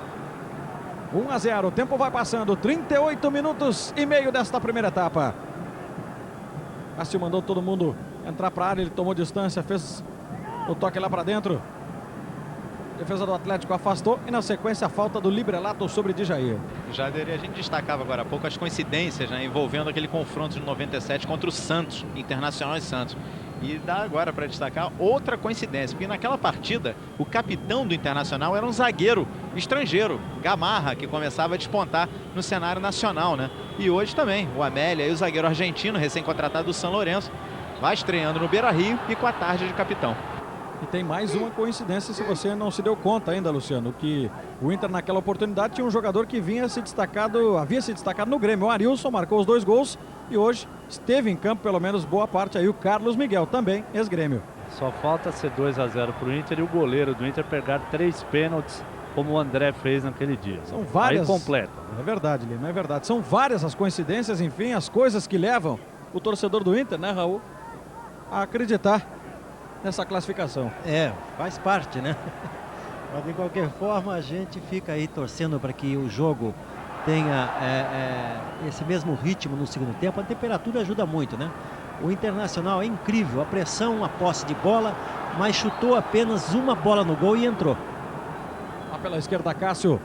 1-0, o tempo vai passando, 38 minutos e meio desta primeira etapa. Cássio mandou todo mundo entrar para a área, ele tomou distância, fez o toque lá para dentro. Defesa do Atlético afastou e na sequência a falta do Librelato sobre Djair. Jader, a gente destacava agora há pouco as coincidências, né, envolvendo aquele confronto de 97 contra o Santos, Internacional e Santos. E dá agora para destacar outra coincidência, porque naquela partida o capitão do Internacional era um zagueiro estrangeiro, Gamarra, que começava a despontar no cenário nacional, né? E hoje também o Amélia e o zagueiro argentino, recém-contratado do São Lourenço, vai estreando no Beira-Rio e com a tarde de capitão. E tem mais uma coincidência, se você não se deu conta ainda, Luciano, que o Inter naquela oportunidade tinha um jogador que havia se destacado no Grêmio. O Arilson marcou os 2 gols e hoje esteve em campo pelo menos boa parte aí o Carlos Miguel, também ex-Grêmio. Só falta ser 2-0 para o Inter e o goleiro do Inter pegar 3 pênaltis, como o André fez naquele dia. São várias. Aí completa. É verdade, Lima, é verdade. São várias as coincidências, enfim, as coisas que levam o torcedor do Inter, né, Raul, a acreditar nessa classificação. Faz parte, né? Mas de qualquer forma a gente fica aí torcendo para que o jogo tenha esse mesmo ritmo no segundo tempo. A temperatura ajuda muito, né? O Internacional é incrível, a pressão, a posse de bola, mas chutou apenas uma bola no gol e entrou. Lá pela esquerda, Cássio.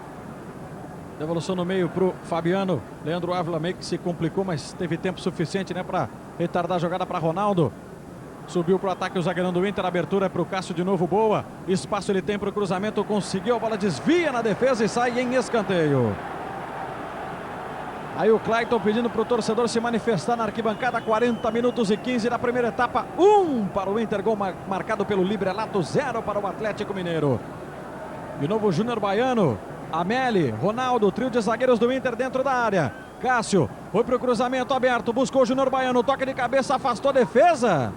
Devolução no meio para o Fabiano. Leandro Ávila meio que se complicou, mas teve tempo suficiente, né, para retardar a jogada para Ronaldo. Subiu para o ataque o zagueirão do Inter, abertura para o Cássio de novo, boa. Espaço ele tem para o cruzamento, conseguiu, a bola desvia na defesa e sai em escanteio. Aí o Clayton pedindo para o torcedor se manifestar na arquibancada, 40 minutos e 15 da primeira etapa, 1 para o Inter, gol marcado pelo Librelato, 0 para o Atlético Mineiro. De novo o Júnior Baiano, Amélie, Ronaldo, trio de zagueiros do Inter dentro da área. Cássio foi para o cruzamento aberto, buscou o Júnior Baiano, toque de cabeça, afastou a defesa.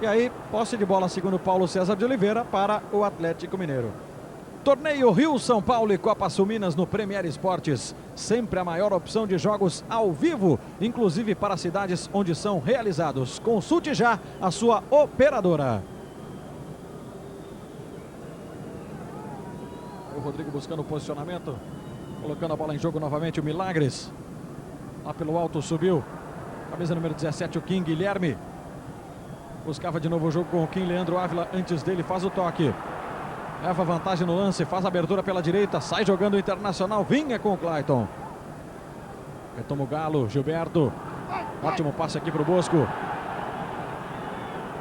E aí, posse de bola, segundo Paulo César de Oliveira, para o Atlético Mineiro. Torneio Rio, São Paulo e Copa Sul Minas no Premier Esportes. Sempre a maior opção de jogos ao vivo, inclusive para cidades onde são realizados. Consulte já a sua operadora. O Rodrigo buscando o posicionamento, colocando a bola em jogo novamente, o Milagres. Lá pelo alto subiu. Camisa número 17, o Kim Guilherme. Buscava de novo o jogo com o Kim, Leandro Ávila antes dele, faz o toque. Leva vantagem no lance, faz a abertura pela direita, sai jogando o Internacional, vinha com o Clayton. Retoma o Galo, Gilberto. Ótimo passe aqui para o Bosco.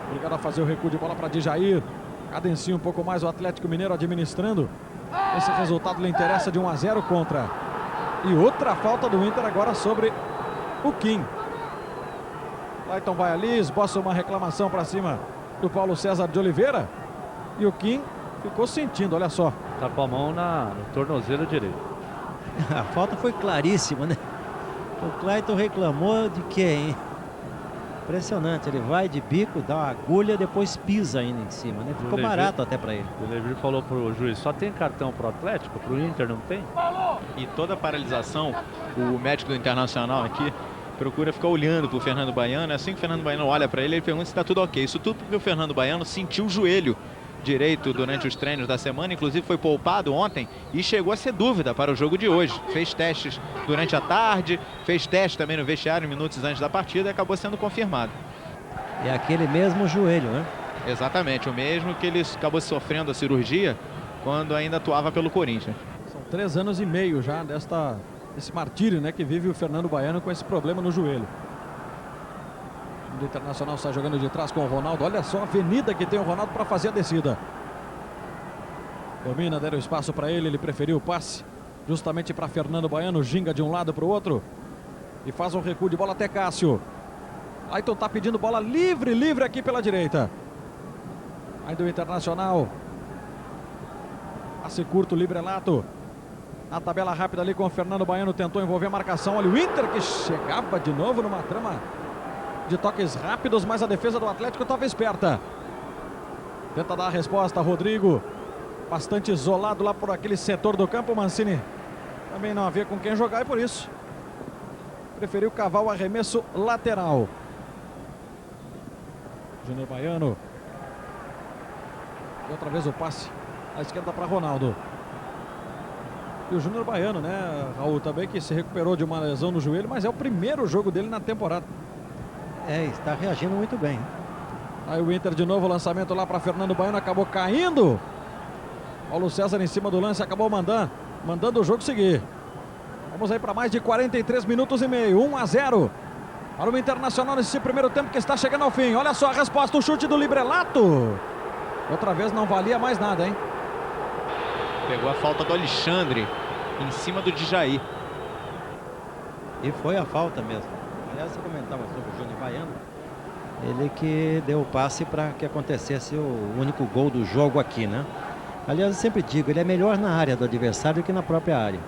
Obrigado a fazer o recuo de bola para Djair. Cadencia um pouco mais o Atlético Mineiro administrando. Esse resultado lhe interessa de 1-0 contra. E outra falta do Inter agora sobre o Kim. Clayton vai ali, esboça uma reclamação para cima do Paulo César de Oliveira. E o Kim ficou sentindo, olha só. Tá com a mão no tornozelo direito. A falta foi claríssima, né? O Clayton reclamou de quê, hein? Impressionante, ele vai de bico, dá uma agulha, depois pisa ainda em cima, né? Ficou barato até para ele. O Levi falou pro juiz, só tem cartão pro Atlético, pro Inter não tem? E toda a paralisação, o médico do Internacional aqui procura ficar olhando pro Fernando Baiano. Assim que o Fernando Baiano olha para ele, ele pergunta se tá tudo ok. Isso tudo porque o Fernando Baiano sentiu o joelho direito durante os treinos da semana, inclusive foi poupado ontem e chegou a ser dúvida para o jogo de hoje. Fez testes durante a tarde, fez teste também no vestiário minutos antes da partida e acabou sendo confirmado. É aquele mesmo joelho, né? Exatamente, o mesmo que ele acabou sofrendo a cirurgia quando ainda atuava pelo Corinthians. São 3 anos e meio já desse martírio, né, que vive o Fernando Baiano com esse problema no joelho. O Internacional sai jogando de trás com o Ronaldo. Olha só a avenida que tem o Ronaldo para fazer a descida. Domina, deram espaço para ele. Ele preferiu o passe justamente para Fernando Baiano. Ginga de um lado para o outro. E faz um recuo de bola até Cássio. Clayton tá pedindo bola livre aqui pela direita. Aí do Internacional. Passe curto, Librelato. Na tabela rápida ali com o Fernando Baiano. Tentou envolver a marcação. Olha o Inter que chegava de novo numa trama de toques rápidos, mas a defesa do Atlético estava esperta. Tenta dar a resposta, Rodrigo. bastante isolado lá por aquele setor do campo. O Mancini também não havia com quem jogar e por isso preferiu cavar o arremesso lateral. Júnior Baiano. E outra vez o passe à esquerda para Ronaldo. E o Júnior Baiano, né, Raul, também que se recuperou de uma lesão no joelho, mas é o primeiro jogo dele na temporada. Está reagindo muito bem. Aí o Inter de novo, lançamento lá para Fernando Baiano, acabou caindo. Paulo César em cima do lance, acabou mandando o jogo seguir. Vamos aí para mais de 43 minutos e meio, 1-0 para o Internacional nesse primeiro tempo que está chegando ao fim. Olha só a resposta, o chute do Librelato. Outra vez não valia mais nada, hein? Pegou a falta do Alexandre em cima do Djaí. E foi a falta mesmo. Aliás, você comentava sobre o Júnior Baiano. Ele que deu o passe para que acontecesse o único gol do jogo aqui, né? Aliás, eu sempre digo, ele é melhor na área do adversário do que na própria área.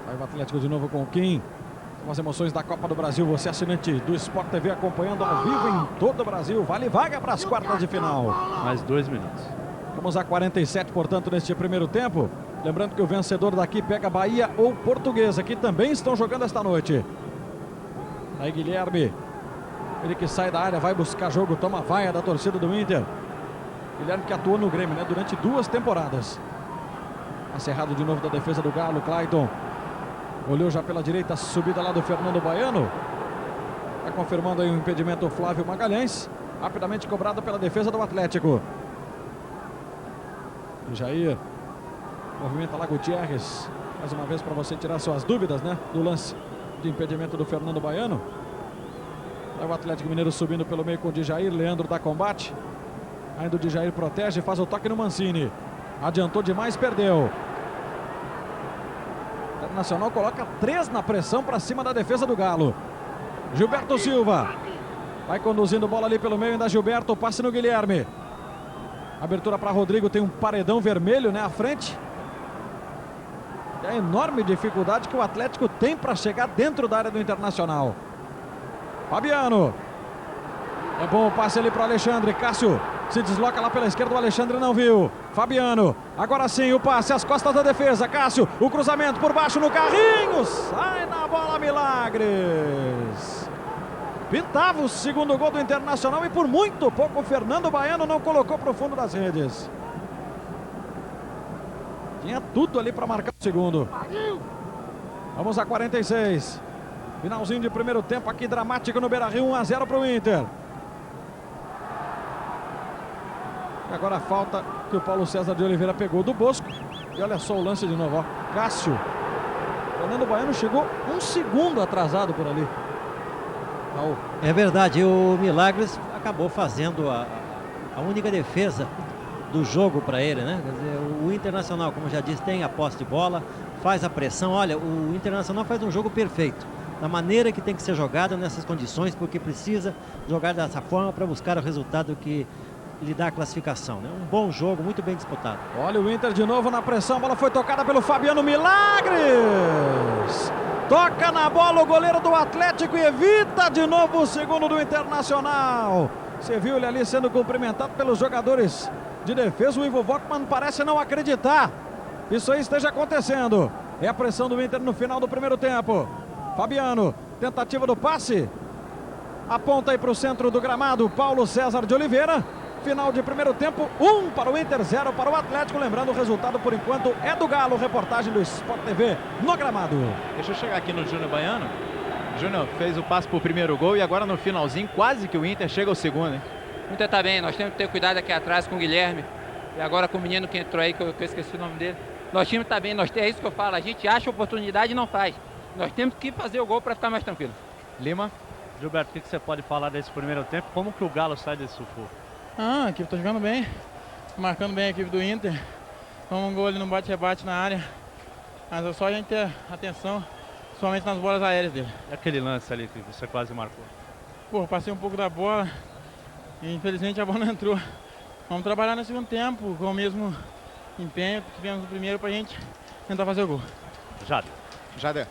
Vai o Atlético de novo com o Kim. São as emoções da Copa do Brasil. Você, assinante do Sport TV, acompanhando ao vivo em todo o Brasil. Vale vaga para as quartas de final. Mais 2 minutos. Vamos a 47, portanto, neste primeiro tempo. Lembrando que o vencedor daqui pega Bahia ou Portuguesa, que também estão jogando esta noite. Aí Guilherme, ele que sai da área, vai buscar jogo, toma vaia da torcida do Inter. Guilherme que atuou no Grêmio, né, durante 2 temporadas. Acerrado de novo da defesa do Galo, Clayton. Olhou já pela direita, subida lá do Fernando Baiano. Está confirmando aí o impedimento do Flávio Magalhães. Rapidamente cobrado pela defesa do Atlético. E Jair movimenta lá Gutierrez. Mais uma vez para você tirar suas dúvidas, né, do lance de impedimento do Fernando Baiano. Aí o Atlético Mineiro subindo pelo meio com o Djair. Leandro dá combate. Ainda o Djair protege, faz o toque no Mancini. Adiantou demais, perdeu. O Internacional coloca 3 na pressão para cima da defesa do Galo. Gilberto Silva vai conduzindo bola ali pelo meio, ainda Gilberto, passe no Guilherme. Abertura para Rodrigo, tem um paredão vermelho, né, à frente. E a enorme dificuldade que o Atlético tem para chegar dentro da área do Internacional. Fabiano. É bom o passe ali para o Alexandre. Cássio se desloca lá pela esquerda, o Alexandre não viu. Fabiano, agora sim o passe às costas da defesa. Cássio, o cruzamento por baixo no carrinho. Sai na bola, Milagres. Pintava o segundo gol do Internacional e por muito pouco o Fernando Baiano não colocou para o fundo das redes. Tinha tudo ali para marcar o segundo. Vamos a 46. Finalzinho de primeiro tempo aqui dramático no Beira-Rio, 1-0 para o Inter. E agora a falta que o Paulo César de Oliveira pegou do Bosco. E olha só o lance de novo, ó. Cássio. Fernando Baiano chegou 1 segundo atrasado por ali. Raul. É verdade, o Milagres acabou fazendo a única defesa do jogo para ele, né? Quer dizer, o Internacional, como já disse, tem a posse de bola, faz a pressão. Olha, o Internacional faz um jogo perfeito, da maneira que tem que ser jogado nessas condições, porque precisa jogar dessa forma para buscar o resultado que lhe dá a classificação, né? Um bom jogo, muito bem disputado. Olha o Inter de novo na pressão, a bola foi tocada pelo Fabiano Milagres. Toca na bola o goleiro do Atlético e evita de novo o segundo do Internacional. Você viu ele ali sendo cumprimentado pelos jogadores de defesa. O Ivo Volkmann parece não acreditar isso aí esteja acontecendo. É a pressão do Inter no final do primeiro tempo. Fabiano, tentativa do passe. Aponta aí para o centro do gramado Paulo César de Oliveira. Final de primeiro tempo, 1 para o Inter, 0 para o Atlético. Lembrando, o resultado por enquanto é do Galo. Reportagem do Sport TV no gramado. Deixa eu chegar aqui no Júnior Baiano. Júnior fez o passe para o primeiro gol e agora no finalzinho quase que o Inter chega ao segundo, hein? O Inter tá bem, nós temos que ter cuidado aqui atrás com o Guilherme. E agora com o menino que entrou aí, que eu esqueci o nome dele. Nosso time tá bem, é isso que eu falo. A gente acha oportunidade e não faz. Nós temos que fazer o gol para ficar mais tranquilo. Lima. Gilberto, o que você pode falar desse primeiro tempo? Como que o Galo sai desse sufoco? A equipe tá jogando bem, marcando bem a equipe do Inter. Toma um gol ali no bate-rebate na área. Mas é só a gente ter atenção, somente nas bolas aéreas dele. E aquele lance ali que você quase marcou? Pô, passei um pouco da bola e infelizmente a bola não entrou. Vamos trabalhar no segundo tempo com o mesmo empenho que tivemos no primeiro pra gente tentar fazer o gol. Jader.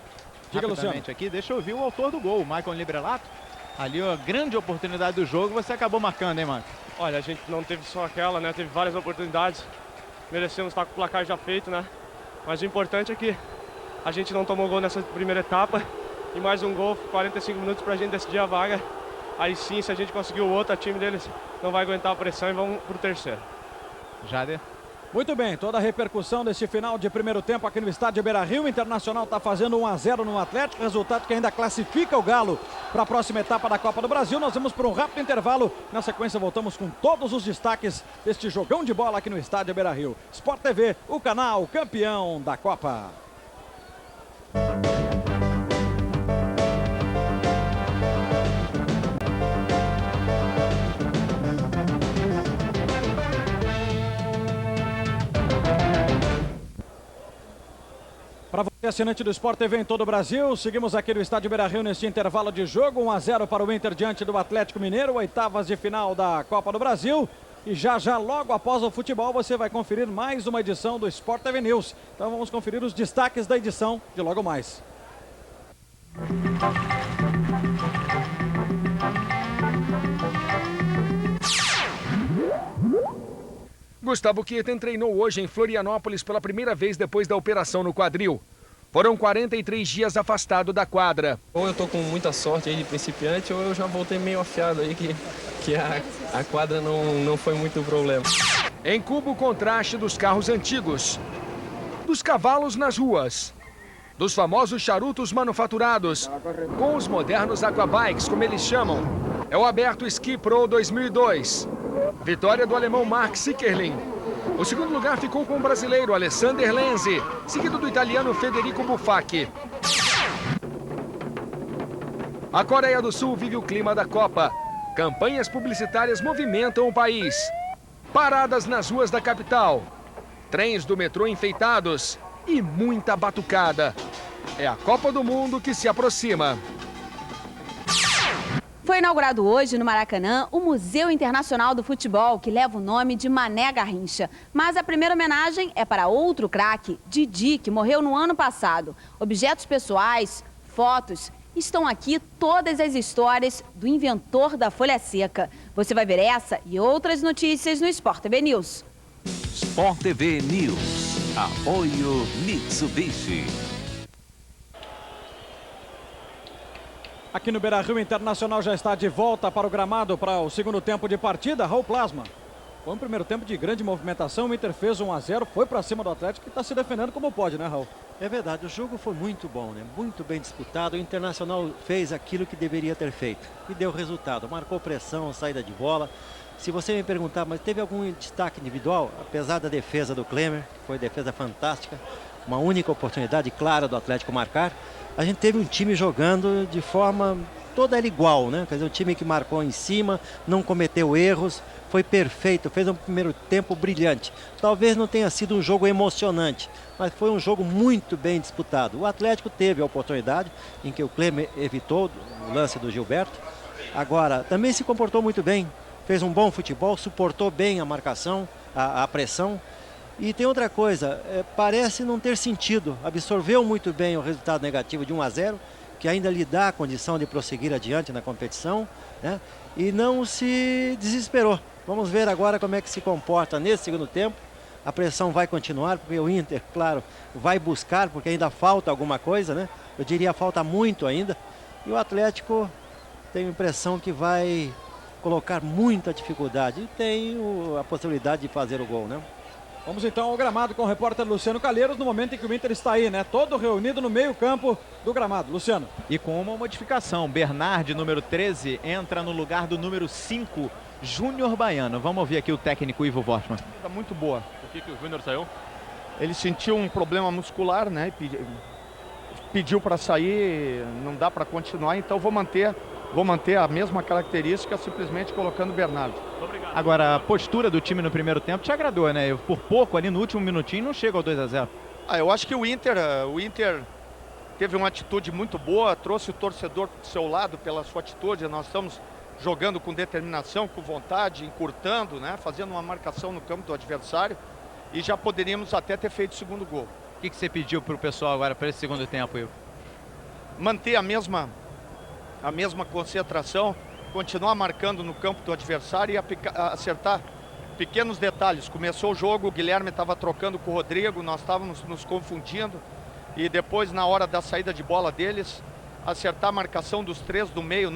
Diga, Luciano. Aqui, deixa eu ouvir o autor do gol, o Michael Librelato. Ali, a grande oportunidade do jogo, você acabou marcando, hein, Marcos? Olha, a gente não teve só aquela, né? Teve várias oportunidades. Merecemos estar com o placar já feito, né? Mas o importante é que a gente não tomou gol nessa primeira etapa. E mais um gol, 45 minutos para a gente decidir a vaga. Aí sim, se a gente conseguir o outro, o time deles não vai aguentar a pressão e vamos para o terceiro. Jader. Muito bem, toda a repercussão desse final de primeiro tempo aqui no estádio Beira-Rio. O Internacional está fazendo 1-0 no Atlético, resultado que ainda classifica o Galo para a próxima etapa da Copa do Brasil. Nós vamos para um rápido intervalo. Na sequência voltamos com todos os destaques deste jogão de bola aqui no estádio Beira-Rio. Sport TV, o canal campeão da Copa. Para você, assinante do Sport TV em todo o Brasil, seguimos aqui no estádio Beira-Rio neste intervalo de jogo, 1-0 para o Inter diante do Atlético Mineiro, oitavas de final da Copa do Brasil. E já logo após o futebol, você vai conferir mais uma edição do Sport TV News. Então vamos conferir os destaques da edição de logo mais. Gustavo Kuerten treinou hoje em Florianópolis pela primeira vez depois da operação no quadril. Foram 43 dias afastado da quadra. Ou eu tô com muita sorte aí de principiante, ou eu já voltei meio afiado aí que a quadra não foi muito problema. Em Cuba, o contraste dos carros antigos, dos cavalos nas ruas, dos famosos charutos manufaturados, com os modernos aquabikes, como eles chamam. É o Aberto Ski Pro 2002. Vitória do alemão Mark Sickerlin. O segundo lugar ficou com o brasileiro Alessander Lenzi, seguido do italiano Federico Buffacchi. A Coreia do Sul vive o clima da Copa. Campanhas publicitárias movimentam o país. Paradas nas ruas da capital. Trens do metrô enfeitados e muita batucada. É a Copa do Mundo que se aproxima. Foi inaugurado hoje no Maracanã o Museu Internacional do Futebol, que leva o nome de Mané Garrincha. Mas a primeira homenagem é para outro craque, Didi, que morreu no ano passado. Objetos pessoais, fotos, estão aqui todas as histórias do inventor da folha seca. Você vai ver essa e outras notícias no Sport TV News. Sport TV News. Apoio Mitsubishi. Aqui no Beira-Rio, Internacional já está de volta para o gramado para o segundo tempo de partida. Raul Plasma. Foi um primeiro tempo de grande movimentação. O Inter fez 1-0, foi para cima do Atlético e está se defendendo como pode, né, Raul? É verdade, o jogo foi muito bom, né? Muito bem disputado. O Internacional fez aquilo que deveria ter feito e deu resultado. Marcou pressão, saída de bola. Se você me perguntar, mas teve algum destaque individual? Apesar da defesa do Klemer, que foi defesa fantástica, uma única oportunidade clara do Atlético marcar. A gente teve um time jogando de forma toda igual, né? Quer dizer, um time que marcou em cima, não cometeu erros, foi perfeito, fez um primeiro tempo brilhante. Talvez não tenha sido um jogo emocionante, mas foi um jogo muito bem disputado. O Atlético teve a oportunidade em que o Klemer evitou o lance do Gilberto. Agora, também se comportou muito bem, fez um bom futebol, suportou bem a marcação, a pressão. E tem outra coisa, parece não ter sentido, absorveu muito bem o resultado negativo de 1-0, que ainda lhe dá a condição de prosseguir adiante na competição, né? E não se desesperou. Vamos ver agora como é que se comporta nesse segundo tempo. A pressão vai continuar, porque o Inter, claro, vai buscar, porque ainda falta alguma coisa, né? Eu diria falta muito ainda. E o Atlético tem a impressão que vai colocar muita dificuldade e tem a possibilidade de fazer o gol, né? Vamos então ao gramado com o repórter Luciano Calheiros, no momento em que o Inter está aí, né? Todo reunido no meio campo do gramado. Luciano. E com uma modificação, Bernard, número 13, entra no lugar do número 5, Júnior Baiano. Vamos ouvir aqui o técnico Ivo Wortmann. Tá muito boa. Por que o Júnior saiu? Ele sentiu um problema muscular, né? Pediu para sair, não dá para continuar, então vou manter a mesma característica, simplesmente colocando o Bernardo. Obrigado. Agora, a postura do time no primeiro tempo te agradou, né? Por pouco, ali no último minutinho, não chega ao 2-0. Eu acho que o Inter teve uma atitude muito boa, trouxe o torcedor do seu lado pela sua atitude. Nós estamos jogando com determinação, com vontade, encurtando, né? Fazendo uma marcação no campo do adversário e já poderíamos até ter feito o segundo gol. O que você pediu para o pessoal agora para esse segundo tempo, Ivo? Manter a mesma concentração, continuar marcando no campo do adversário e acertar pequenos detalhes. Começou o jogo, o Guilherme estava trocando com o Rodrigo, nós estávamos nos confundindo. E depois, na hora da saída de bola deles, acertar a marcação dos 3 do meio,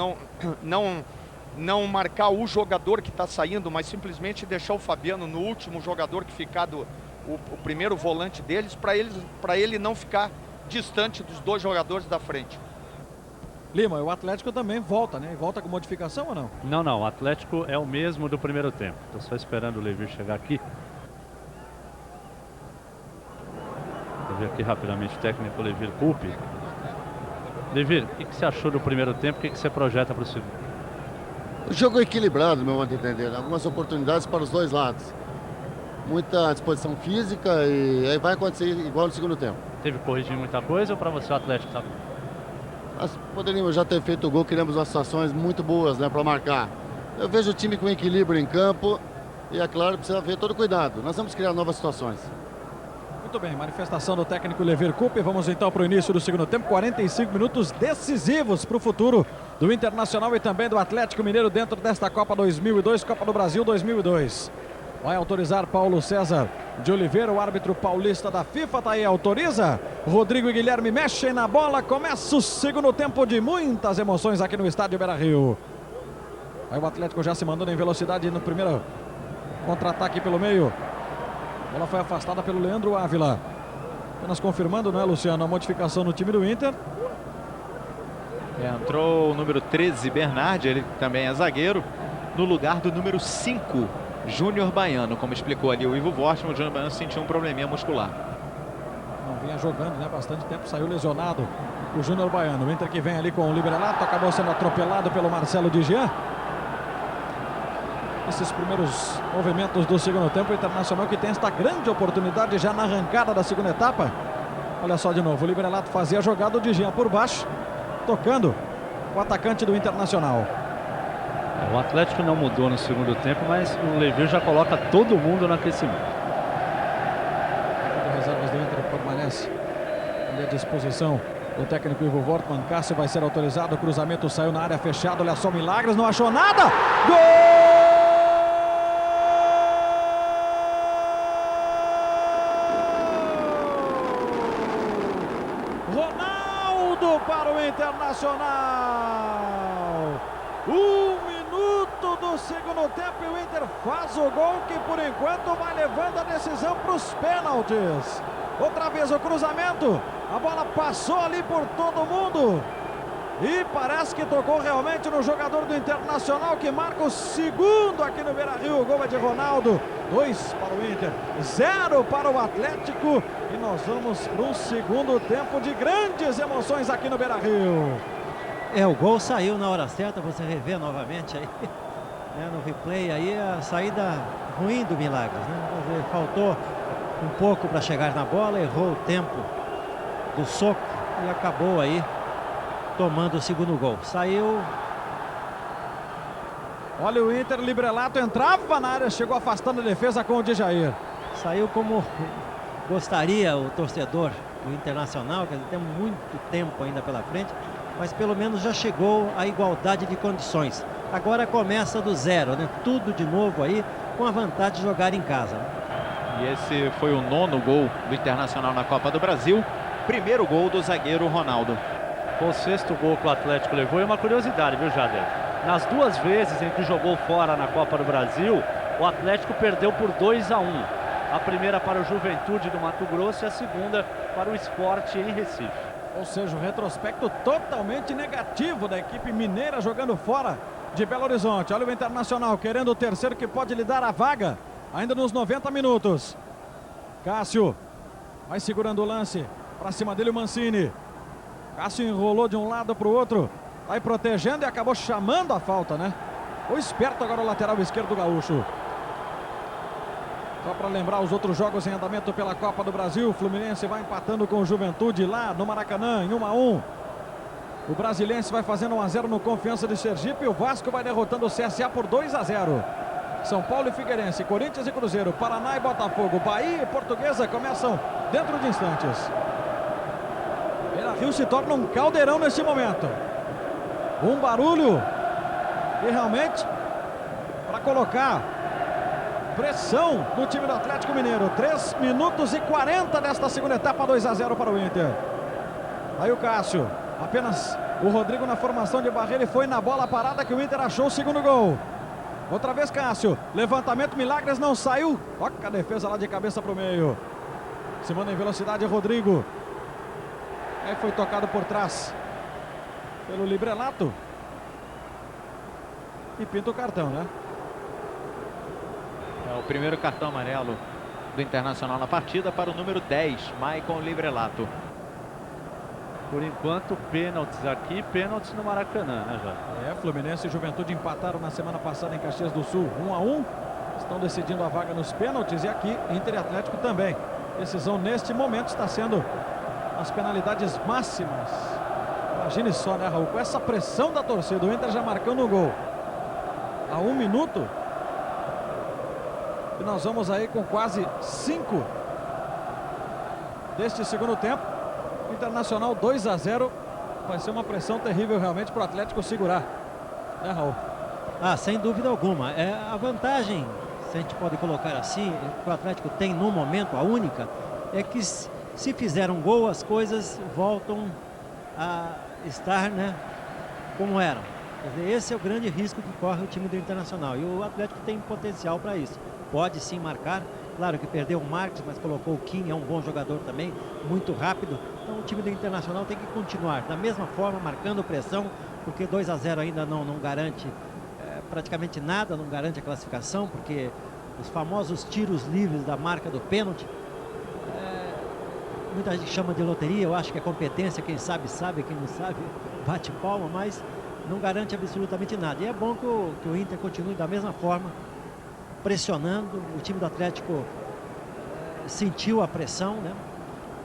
não marcar o jogador que está saindo, mas simplesmente deixar o Fabiano no último jogador que ficar o primeiro volante deles, para ele não ficar distante dos 2 jogadores da frente. Lima, o Atlético também volta, né? Volta com modificação ou não? Não, o Atlético é o mesmo do primeiro tempo. Estou só esperando o Levir chegar aqui. Vou ver aqui rapidamente o técnico Levir Coupe. Levir, o que você achou do primeiro tempo? O que você projeta para o segundo? O jogo é equilibrado, meu modo de entender. Algumas oportunidades para os 2 lados. Muita disposição física e aí vai acontecer igual no segundo tempo. Teve que corrigir muita coisa ou para você o Atlético está... Nós poderíamos já ter feito o gol, queremos umas situações muito boas, né, para marcar. Eu vejo o time com equilíbrio em campo e, é claro, precisa ver todo cuidado. Nós vamos criar novas situações. Muito bem, manifestação do técnico Levir Coupe. Vamos então para o início do segundo tempo. 45 minutos decisivos para o futuro do Internacional e também do Atlético Mineiro dentro desta Copa 2002, Copa do Brasil 2002. Vai autorizar Paulo César de Oliveira, o árbitro paulista da FIFA, tá aí, autoriza. Rodrigo e Guilherme mexem na bola, começa o segundo tempo de muitas emoções aqui no estádio Beira-Rio. Aí o Atlético já se mandando em velocidade no primeiro contra-ataque pelo meio. A bola foi afastada pelo Leandro Ávila. Apenas confirmando, né, Luciano, a modificação no time do Inter. Entrou o número 13, Bernardi, ele também é zagueiro, no lugar do número 5, Júnior Baiano. Como explicou ali o Ivo Wortmann, o Júnior Baiano sentiu um probleminha muscular. Não vinha jogando, né, bastante tempo, saiu lesionado o Júnior Baiano. O Inter que vem ali com o Librelato, acabou sendo atropelado pelo Marcelo de Jean. Esses primeiros movimentos do segundo tempo, o Internacional que tem esta grande oportunidade já na arrancada da segunda etapa. Olha só de novo, o Librelato fazia a jogada, o de Jean por baixo, tocando o atacante do Internacional. O Atlético não mudou no segundo tempo, mas o Levir já coloca todo mundo no aquecimento. As reservas do Inter permanece à disposição do técnico Ivo Wortmann. Cássio vai ser autorizado, o cruzamento saiu na área fechada, olha só, Milagres, não achou nada! Gol! Para o Internacional. 1 minuto do segundo tempo e o Inter faz o gol que por enquanto vai levando a decisão para os pênaltis. Outra vez o cruzamento, a bola passou ali por todo mundo e parece que tocou realmente no jogador do Internacional, que marca o segundo aqui no Beira-Rio. O gol é de Ronaldo. 2 para o Inter, 0 para o Atlético. E nós vamos para um segundo tempo de grandes emoções aqui no Beira-Rio. O gol saiu na hora certa, você revê novamente aí, né, no replay aí, a saída ruim do Milagres, né? Faltou um pouco para chegar na bola, errou o tempo do soco e acabou aí tomando o segundo gol. Saiu. Olha, o Inter, Librelato entrava na área, chegou afastando a defesa com o Djair. Saiu como gostaria o torcedor do Internacional, que tem muito tempo ainda pela frente, mas pelo menos já chegou à igualdade de condições. Agora começa do zero, né? Tudo de novo aí, com a vantagem de jogar em casa. E esse foi o 9º gol do Internacional na Copa do Brasil. Primeiro gol do zagueiro Ronaldo. Foi o 6º gol que o Atlético levou. E uma curiosidade, viu, Jader? Nas 2 vezes em que jogou fora na Copa do Brasil, o Atlético perdeu por 2-1. A primeira para o Juventude do Mato Grosso e a segunda para o Sport em Recife. Ou seja, um retrospecto totalmente negativo da equipe mineira jogando fora de Belo Horizonte. Olha o Internacional querendo o terceiro que pode lhe dar a vaga ainda nos 90 minutos. Cássio vai segurando o lance. Para cima dele o Mancini. Cássio enrolou de um lado para o outro. Vai protegendo e acabou chamando a falta, né? O esperto agora o lateral esquerdo do Gaúcho. Só para lembrar os outros jogos em andamento pela Copa do Brasil. O Fluminense vai empatando com o Juventude lá no Maracanã em 1-1. O Brasiliense vai fazendo 1-0 no Confiança de Sergipe. E o Vasco vai derrotando o CSA por 2-0. São Paulo e Figueirense, Corinthians e Cruzeiro, Paraná e Botafogo, Bahia e Portuguesa começam dentro de instantes. Beira-Rio se torna um caldeirão nesse momento. Um barulho E realmente, para colocar pressão no time do Atlético Mineiro. 3 minutos e 40 desta segunda etapa, 2-0 para o Inter. Aí o Cássio, apenas o Rodrigo na formação de barreira e foi na bola parada que o Inter achou o segundo gol. Outra vez Cássio, levantamento, Milagres não saiu. Toca a defesa lá de cabeça para o meio. Se manda em velocidade Rodrigo. Aí foi tocado por trás pelo Librelato. E pinta o cartão, né? É o primeiro cartão amarelo do Internacional na partida para o número 10, Maicon Librelato. Por enquanto, pênaltis aqui, pênaltis no Maracanã, né, já? Fluminense e Juventude empataram na semana passada em Caxias do Sul, 1-1. Estão decidindo a vaga nos pênaltis e aqui Inter e Atlético também. Decisão neste momento está sendo as penalidades máximas. Imagine só, né, Raul? Com essa pressão da torcida, o Inter já marcando o gol a 1 minuto. E nós vamos aí com quase 5 deste segundo tempo. Internacional 2-0. Vai ser uma pressão terrível realmente para o Atlético segurar, né, Raul? Sem dúvida alguma. A vantagem, se a gente pode colocar assim, que o Atlético tem no momento, a única, é que se fizer um gol, as coisas voltam a estar, né, como eram. Quer dizer, esse é o grande risco que corre o time do Internacional. E o Atlético tem potencial para isso. Pode sim marcar. Claro que perdeu o Marques, mas colocou o Kim, é um bom jogador também, muito rápido. Então o time do Internacional tem que continuar da mesma forma, marcando pressão, porque 2-0 ainda não garante praticamente nada, não garante a classificação, porque os famosos tiros livres da marca do pênalti, muita gente chama de loteria, eu acho que é competência, quem sabe, quem não sabe, bate palma, mas não garante absolutamente nada. E é bom que o Inter continue da mesma forma, pressionando. O time do Atlético sentiu a pressão, né?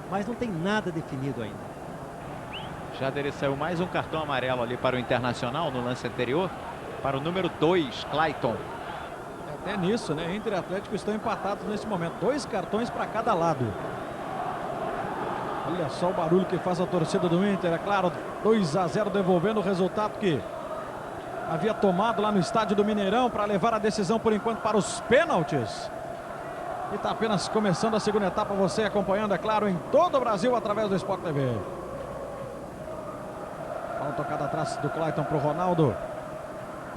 Mas não tem nada definido ainda. Já saiu mais um cartão amarelo ali para o Internacional no lance anterior, para o número 2, Clayton. Até nisso, né? Inter e Atlético estão empatados nesse momento. 2 cartões para cada lado. Olha só o barulho que faz a torcida do Inter. É claro, 2-0 devolvendo o resultado que havia tomado lá no estádio do Mineirão para levar a decisão por enquanto para os pênaltis. E está apenas começando a segunda etapa, você acompanhando, é claro, em todo o Brasil através do Sport TV. Uma tocada atrás do Clayton para o Ronaldo.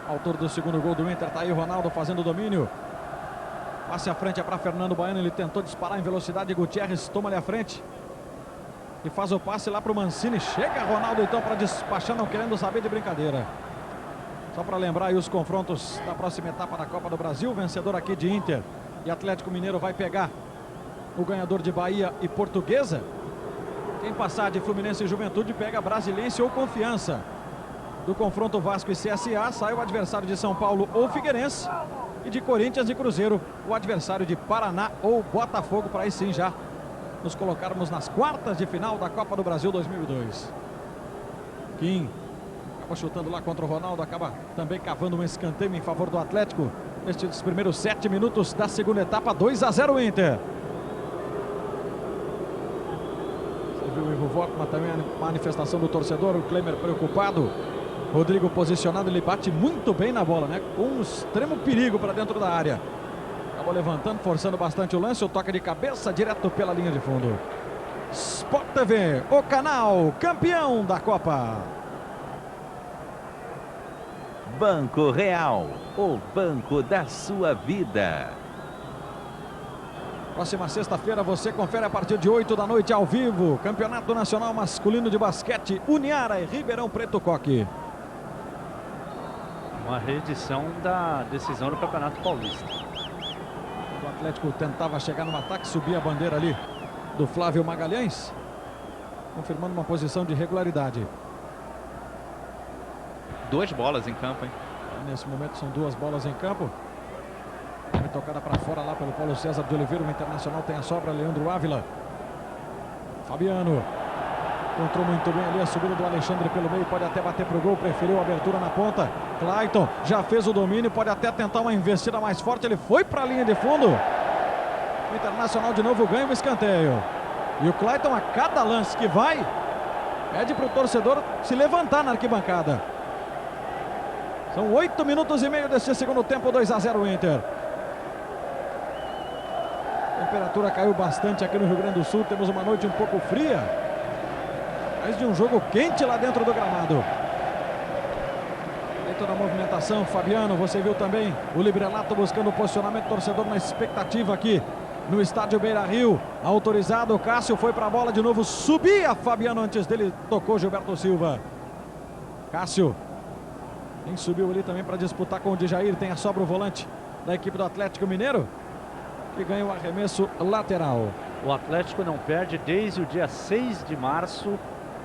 Autor do segundo gol do Inter, está aí o Ronaldo fazendo o domínio. Passe à frente é para Fernando Baiano, ele tentou disparar em velocidade, Gutierrez toma ali à frente. E faz o passe lá para o Mancini. Chega Ronaldo então para despachar, não querendo saber de brincadeira. Só para lembrar aí os confrontos da próxima etapa da Copa do Brasil. Vencedor aqui de Inter e Atlético Mineiro vai pegar o ganhador de Bahia e Portuguesa. Quem passar de Fluminense e Juventude pega Brasiliense ou Confiança. Do confronto Vasco e CSA sai o adversário de São Paulo ou Figueirense. E de Corinthians e Cruzeiro o adversário de Paraná ou Botafogo, para aí sim já nos colocarmos nas quartas de final da Copa do Brasil 2002. Kim acaba chutando lá contra o Ronaldo, acaba também cavando um escanteio em favor do Atlético nestes primeiros 7 minutos da segunda etapa. 2-0 Inter. Você viu o Ivo Vogt, mas também a manifestação do torcedor, o Klemer preocupado. Rodrigo posicionado, ele bate muito bem na bola, né? Com um extremo perigo para dentro da área. Acabou levantando, forçando bastante o lance, o toque de cabeça direto pela linha de fundo. Sport TV, o canal campeão da Copa. Banco Real, o banco da sua vida. Próxima sexta-feira você confere a partir de 8 da noite ao vivo. Campeonato Nacional Masculino de Basquete, Uniara e Ribeirão Preto Coque. Uma reedição da decisão do Campeonato Paulista. O Atlético tentava chegar no ataque, subia a bandeira ali do Flávio Magalhães, confirmando uma posição de regularidade. 2 bolas em campo, hein? Nesse momento são 2 bolas em campo. Foi tocada para fora lá pelo Paulo César de Oliveira. O Internacional tem a sobra, Leandro Ávila. Fabiano encontrou muito bem ali a subida do Alexandre pelo meio, pode até bater para o gol, preferiu a abertura na ponta. Clayton já fez o domínio, pode até tentar uma investida mais forte, ele foi para a linha de fundo. O Internacional de novo ganha o escanteio. E o Clayton, a cada lance que vai, pede para o torcedor se levantar na arquibancada. São 8 minutos e meio desse segundo tempo, 2-0 Inter. A temperatura caiu bastante aqui no Rio Grande do Sul, temos uma noite um pouco fria, mas de um jogo quente lá dentro do gramado. Aí toda a movimentação, Fabiano, você viu também o Librelato buscando o posicionamento do torcedor na expectativa aqui no estádio Beira-Rio. Autorizado, o Cássio foi para a bola de novo, subia Fabiano, antes dele tocou Gilberto Silva. Cássio, quem subiu ali também para disputar com o Djair, tem a sobra o volante da equipe do Atlético Mineiro, que ganha o arremesso lateral. O Atlético não perde desde o dia 6 de março,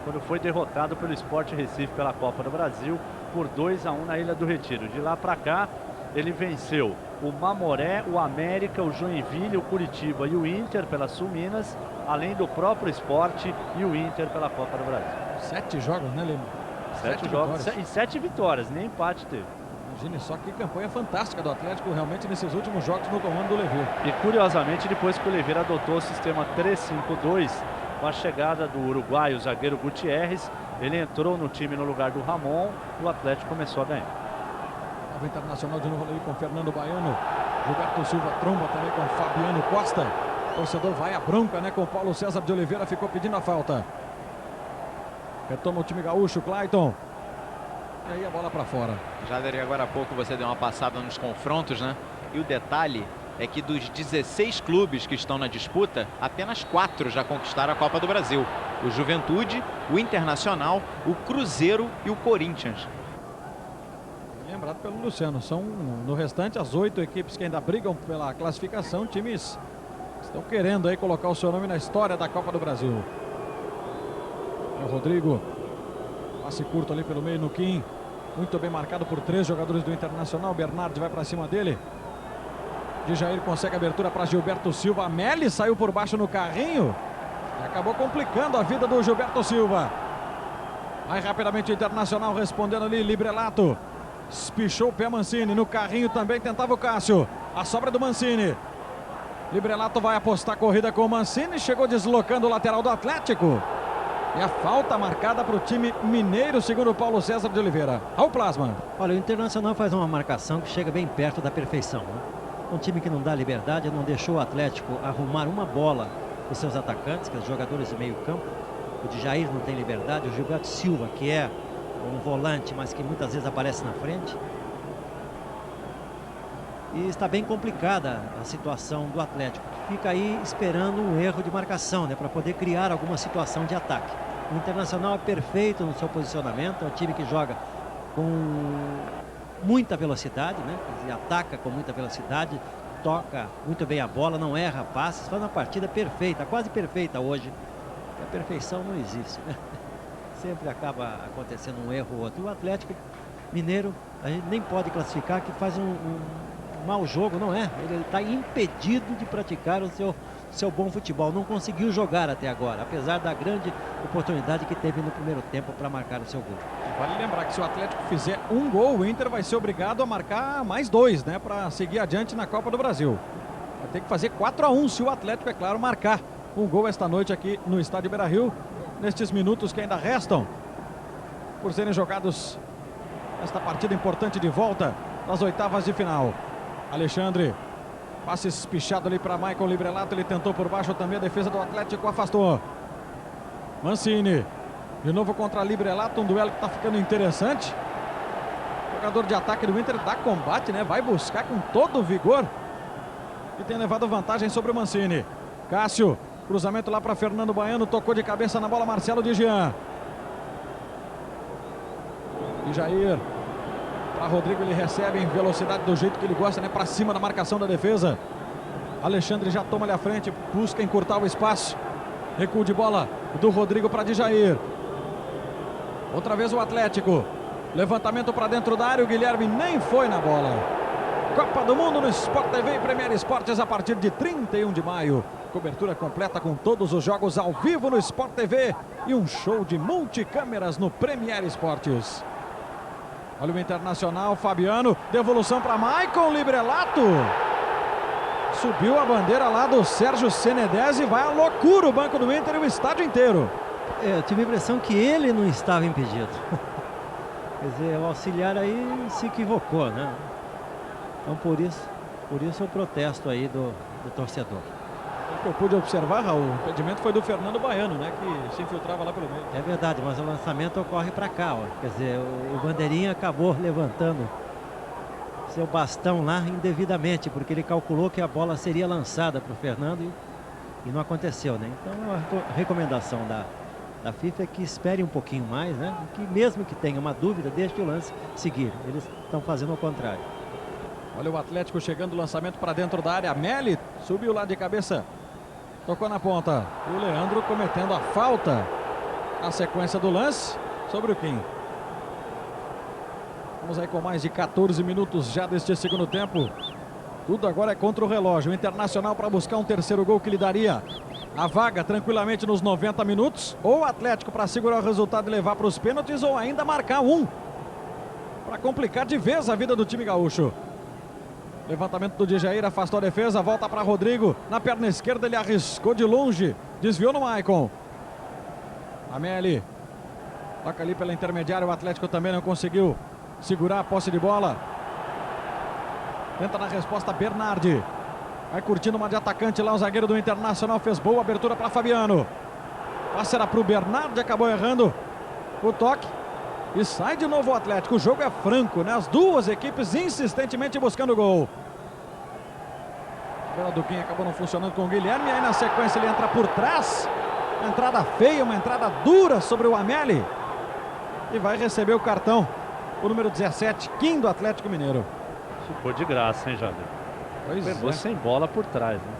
quando foi derrotado pelo Sport Recife pela Copa do Brasil por 2-1 na Ilha do Retiro. De lá para cá, ele venceu o Mamoré, o América, o Joinville, o Curitiba e o Inter pela Sul Minas, além do próprio Sport e o Inter pela Copa do Brasil. 7 jogos, né, Lima? 7 jogos e 7 vitórias, nem empate teve. Imagine só que campanha fantástica do Atlético realmente nesses últimos jogos no comando do Levir. E curiosamente, depois que o Levir adotou o sistema 3-5-2, com a chegada do uruguaio, o zagueiro Gutierrez, ele entrou no time no lugar do Ramon e o Atlético começou a ganhar. O Internacional de novo ali com Fernando Baiano. Gilberto Silva tromba também com Fabiano Costa. O torcedor vai à bronca, né, com o Paulo César de Oliveira, ficou pedindo a falta. Retoma o time gaúcho, Clayton. E aí a bola para fora. Jader, agora há pouco você deu uma passada nos confrontos, né? E o detalhe é que dos 16 clubes que estão na disputa, apenas 4 já conquistaram a Copa do Brasil. O Juventude, o Internacional, o Cruzeiro e o Corinthians. Lembrado pelo Luciano, são no restante as 8 equipes que ainda brigam pela classificação, times que estão querendo aí colocar o seu nome na história da Copa do Brasil. É o Rodrigo, passe curto ali pelo meio no Kim, muito bem marcado por 3 jogadores do Internacional. Bernardi vai para cima dele. Djair consegue abertura para Gilberto Silva. Meli saiu por baixo no carrinho e acabou complicando a vida do Gilberto Silva. Vai rapidamente o Internacional respondendo ali, Librelato. Espichou o pé Mancini, no carrinho também tentava o Cássio. A sobra do Mancini. Librelato vai apostar a corrida com o Mancini, chegou deslocando o lateral do Atlético. E a falta marcada para o time mineiro, segundo o Paulo César de Oliveira. Ao Plasma. Olha, o Internacional faz uma marcação que chega bem perto da perfeição, né? Um time que não dá liberdade, não deixou o Atlético arrumar uma bola para os seus atacantes, que são os jogadores de meio campo. O Djair não tem liberdade, o Gilberto Silva, que é um volante, mas que muitas vezes aparece na frente. E está bem complicada a situação do Atlético, que fica aí esperando um erro de marcação, né, para poder criar alguma situação de ataque. O Internacional é perfeito no seu posicionamento, é um time que joga com muita velocidade, né, quer dizer, ataca com muita velocidade, toca muito bem a bola, não erra passes, faz uma partida perfeita, quase perfeita hoje. A perfeição não existe, né? Sempre acaba acontecendo um erro ou outro. E o Atlético Mineiro, a gente nem pode classificar que faz um mau jogo, não é? Ele está impedido de praticar o seu bom futebol. Não conseguiu jogar até agora, apesar da grande oportunidade que teve no primeiro tempo para marcar o seu gol. Vale lembrar que se o Atlético fizer um gol, o Inter vai ser obrigado a marcar mais 2, né? Para seguir adiante na Copa do Brasil. Vai ter que fazer 4-1 se o Atlético, é claro, marcar um gol esta noite aqui no estádio Beira-Rio. Nestes minutos que ainda restam por serem jogados esta partida importante de volta das oitavas de final. Alexandre, passe espichado ali para Michael Librelato, ele tentou por baixo também, a defesa do Atlético afastou. Mancini, de novo contra Librelato, um duelo que está ficando interessante. O jogador de ataque do Inter dá combate, né? Vai buscar com todo o vigor e tem levado vantagem sobre o Mancini. Cássio, cruzamento lá para Fernando Baiano, tocou de cabeça na bola Marcelo de Jean. E Jair, para Rodrigo, ele recebe em velocidade do jeito que ele gosta, né? Para cima da marcação da defesa. Alexandre já toma ali à frente, busca encurtar o espaço. Recuo de bola do Rodrigo para Djair. Outra vez o Atlético. Levantamento para dentro da área, o Guilherme nem foi na bola. Copa do Mundo no Sport TV e Premier Esportes a partir de 31 de maio. Cobertura completa com todos os jogos ao vivo no Sport TV e um show de multicâmeras no Premier Esportes. Olha o Internacional, Fabiano, devolução para Michael Librelato. Subiu a bandeira lá do Sérgio Senedese e vai à loucura o banco do Inter e o estádio inteiro. Eu tive a impressão que ele não estava impedido. Quer dizer, o auxiliar aí se equivocou, né? Então por isso o protesto aí do torcedor. O que eu pude observar, Raul, o impedimento foi do Fernando Baiano, né? Que se infiltrava lá pelo meio. É verdade, mas o lançamento ocorre para cá, ó. Quer dizer, o bandeirinha acabou levantando seu bastão lá indevidamente, porque ele calculou que a bola seria lançada para o Fernando e não aconteceu, né? Então a recomendação da FIFA é que espere um pouquinho mais, né? E que mesmo que tenha uma dúvida, deixe o lance seguir. Eles estão fazendo o contrário. Olha o Atlético chegando, o lançamento para dentro da área. Meli subiu lá de cabeça, tocou na ponta. E o Leandro cometendo a falta. A sequência do lance sobre o Kim. Vamos aí com mais de 14 minutos já deste segundo tempo. Tudo agora é contra o relógio. O Internacional para buscar um terceiro gol que lhe daria a vaga tranquilamente nos 90 minutos. Ou o Atlético para segurar o resultado e levar para os pênaltis, ou ainda marcar um. Para complicar de vez a vida do time gaúcho. Levantamento do Djair, afastou a defesa, volta para Rodrigo. Na perna esquerda ele arriscou de longe. Desviou no Maicon. Ameli. Toca ali pela intermediária, o Atlético também não conseguiu segurar a posse de bola. Tenta na resposta Bernardi. Vai curtindo uma de atacante lá, o zagueiro do Internacional fez boa abertura para Fabiano. Passe era para o Bernardi, acabou errando o toque. E sai de novo o Atlético. O jogo é franco, né? As duas equipes insistentemente buscando gol. A bola do Kim acabou não funcionando com o Guilherme. E aí na sequência ele entra por trás. Uma entrada feia, uma entrada dura sobre o Ameli. E vai receber o cartão. O número 17, Kim do Atlético Mineiro. Ficou de graça, hein, Jader? Pegou sem bola por trás, né?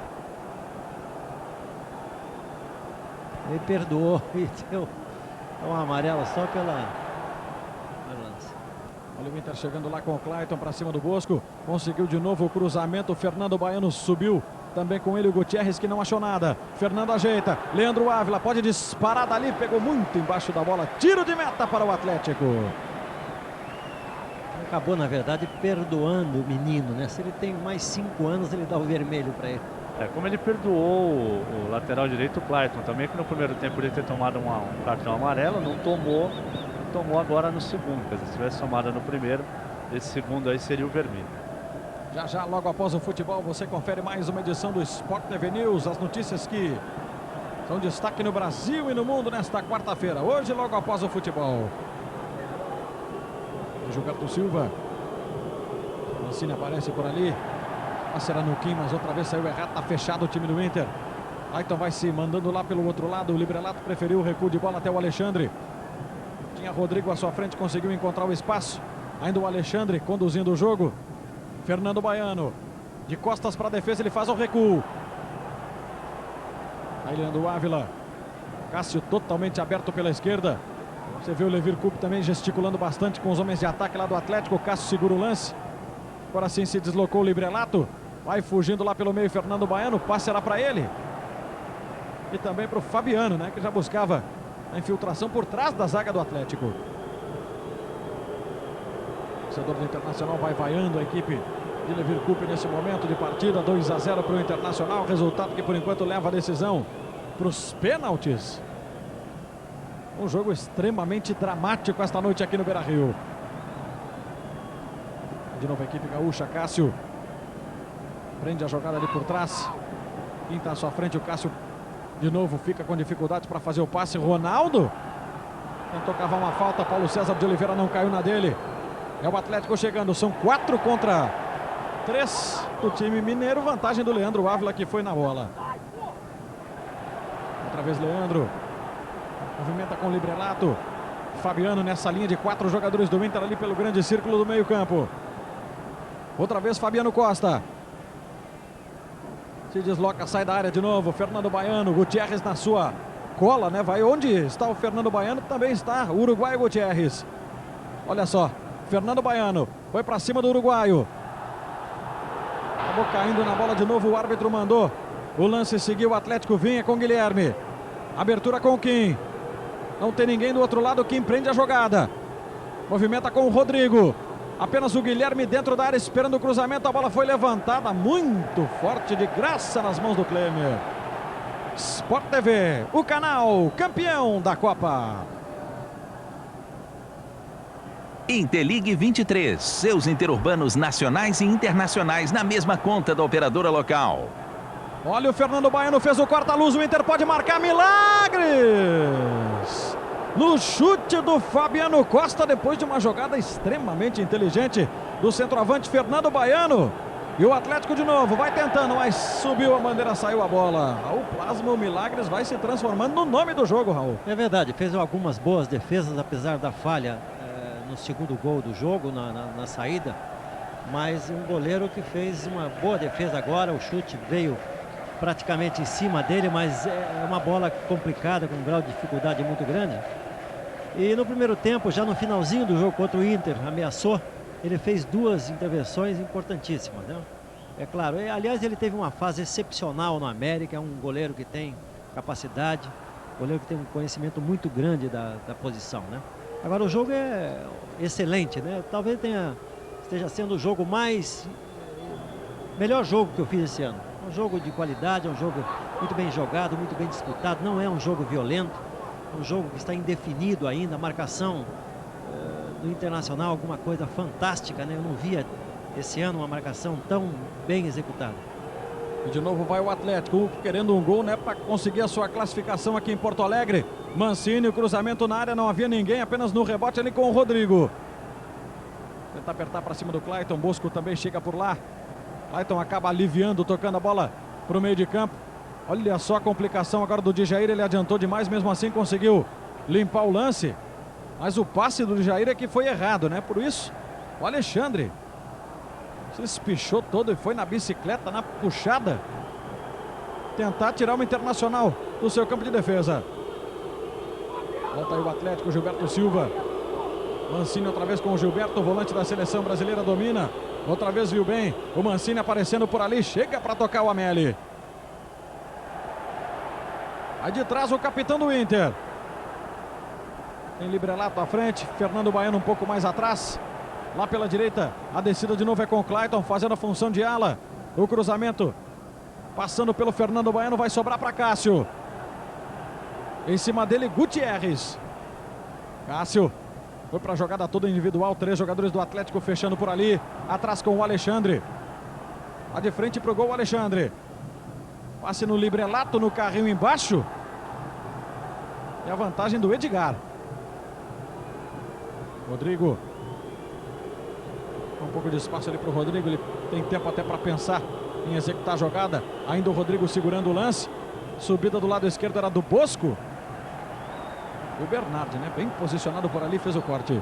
Ele perdoou e deu uma amarela só pela... Olha o Inter chegando lá com o Clayton para cima do Bosco. Conseguiu de novo o cruzamento. O Fernando Baiano subiu. Também com ele o Gutierrez, que não achou nada. Fernando ajeita. Leandro Ávila pode disparar dali. Pegou muito embaixo da bola. Tiro de meta para o Atlético. Acabou, na verdade, perdoando o menino, né? Se ele tem mais 5 anos, ele dá o vermelho para ele. É, como ele perdoou o lateral direito, o Clayton, também que no primeiro tempo podia ter tomado um cartão amarelo, não tomou. Tomou agora no segundo, quer dizer, se tivesse somado no primeiro, esse segundo aí seria o vermelho. Já já, logo após o futebol, você confere mais uma edição do Sport TV News, as notícias que são destaque no Brasil e no mundo nesta quarta-feira, hoje logo após o futebol. Gilberto Silva, Mancini aparece por ali, será no Kim, mas outra vez saiu errado, tá fechado o time do Inter. Clayton vai se mandando lá pelo outro lado, o Librelato preferiu o recuo de bola até o Alexandre. Tinha Rodrigo à sua frente, conseguiu encontrar o espaço. Ainda o Alexandre conduzindo o jogo. Fernando Baiano. De costas para a defesa, ele faz o recuo. Aí Leandro Ávila. Cássio totalmente aberto pela esquerda. Você vê o Levir Coupe também gesticulando bastante com os homens de ataque lá do Atlético. O Cássio segura o lance. Agora sim se deslocou o Librelato. Vai fugindo lá pelo meio Fernando Baiano. O passe era para ele. E também para o Fabiano, né? Que já buscava a infiltração por trás da zaga do Atlético. O torcedor do Internacional vai vaiando a equipe de Levir Coupe nesse momento de partida. 2-0 para o Internacional. Resultado que por enquanto leva a decisão para os pênaltis. Um jogo extremamente dramático esta noite aqui no Beira-Rio. De novo a equipe gaúcha. Cássio prende a jogada ali por trás. Quem está à sua frente, o Cássio de novo fica com dificuldade para fazer o passe. Ronaldo tentou cavar uma falta. Paulo César de Oliveira não caiu na dele. É o Atlético chegando. São 4 contra 3 do time mineiro. Vantagem do Leandro Ávila, que foi na bola. Outra vez Leandro. Movimenta com o Librelato. Fabiano nessa linha de 4 jogadores do Inter ali pelo grande círculo do meio campo. Outra vez Fabiano Costa. Se desloca, sai da área de novo. Fernando Baiano, Gutierrez na sua cola, né? Vai onde está o Fernando Baiano, também está o uruguaio Gutierrez. Olha só, Fernando Baiano foi para cima do uruguaio. Acabou caindo na bola de novo, o árbitro mandou. O lance seguiu, o Atlético vinha com Guilherme. Abertura com o Kim. Não tem ninguém do outro lado, Kim prende a jogada. Movimenta com o Rodrigo. Apenas o Guilherme dentro da área esperando o cruzamento. A bola foi levantada muito forte, de graça nas mãos do Klemer. Sport TV, o canal campeão da Copa. Interligue 23, seus interurbanos nacionais e internacionais na mesma conta da operadora local. Olha, o Fernando Baiano fez o corta-luz, o Inter pode marcar milagres! No chute do Fabiano Costa, depois de uma jogada extremamente inteligente do centroavante Fernando Baiano. E o Atlético de novo vai tentando, mas subiu a bandeira, saiu a bola. Raul Plasma, o Milagres vai se transformando no nome do jogo, Raul. É verdade, fez algumas boas defesas, apesar da falha no segundo gol do jogo, na saída. Mas um goleiro que fez uma boa defesa agora, o chute veio praticamente em cima dele, mas é uma bola complicada, com um grau de dificuldade muito grande. E no primeiro tempo, já no finalzinho do jogo contra o Inter, ameaçou, ele fez 2 intervenções importantíssimas, né? É claro, aliás, ele teve uma fase excepcional no América, é um goleiro que tem capacidade, goleiro que tem um conhecimento muito grande da posição, né? Agora o jogo é excelente, né? Talvez esteja sendo o jogo melhor jogo que eu fiz esse ano. Um jogo de qualidade, é um jogo muito bem jogado, muito bem disputado, não é um jogo violento, é um jogo que está indefinido ainda, a marcação do Internacional, alguma coisa fantástica, né? Eu não via esse ano uma marcação tão bem executada. E de novo vai o Atlético, querendo um gol, né, para conseguir a sua classificação aqui em Porto Alegre. Mancini, o cruzamento na área, não havia ninguém, apenas no rebote ali com o Rodrigo. Tenta apertar para cima do Clayton, Bosco também chega por lá. Clayton acaba aliviando, tocando a bola para o meio de campo. Olha só a complicação agora do Djair, ele adiantou demais, mesmo assim conseguiu limpar o lance. Mas o passe do Djair é que foi errado, né? Por isso, o Alexandre se espichou todo e foi na bicicleta, na puxada, tentar tirar uma Internacional do seu campo de defesa. Volta aí o Atlético, Gilberto Silva. Mancini outra vez com o Gilberto, o volante da seleção brasileira, domina. Outra vez viu bem o Mancini aparecendo por ali, chega para tocar o Amelli. Aí de trás o capitão do Inter. Tem Librelato à frente, Fernando Baiano um pouco mais atrás. Lá pela direita, a descida de novo é com o Clayton, fazendo a função de ala. O cruzamento, passando pelo Fernando Baiano, vai sobrar para Cássio. Em cima dele, Gutierrez. Cássio foi para a jogada toda individual, 3 jogadores do Atlético fechando por ali. Atrás com o Alexandre. Lá de frente para o gol, o Alexandre. Passe no Librelato, no carrinho embaixo. E a vantagem do Edgar. Rodrigo. Um pouco de espaço ali para o Rodrigo, ele tem tempo até para pensar em executar a jogada. Ainda o Rodrigo segurando o lance. Subida do lado esquerdo era do Bosco. E o Bernardi, né? Bem posicionado por ali, fez o corte.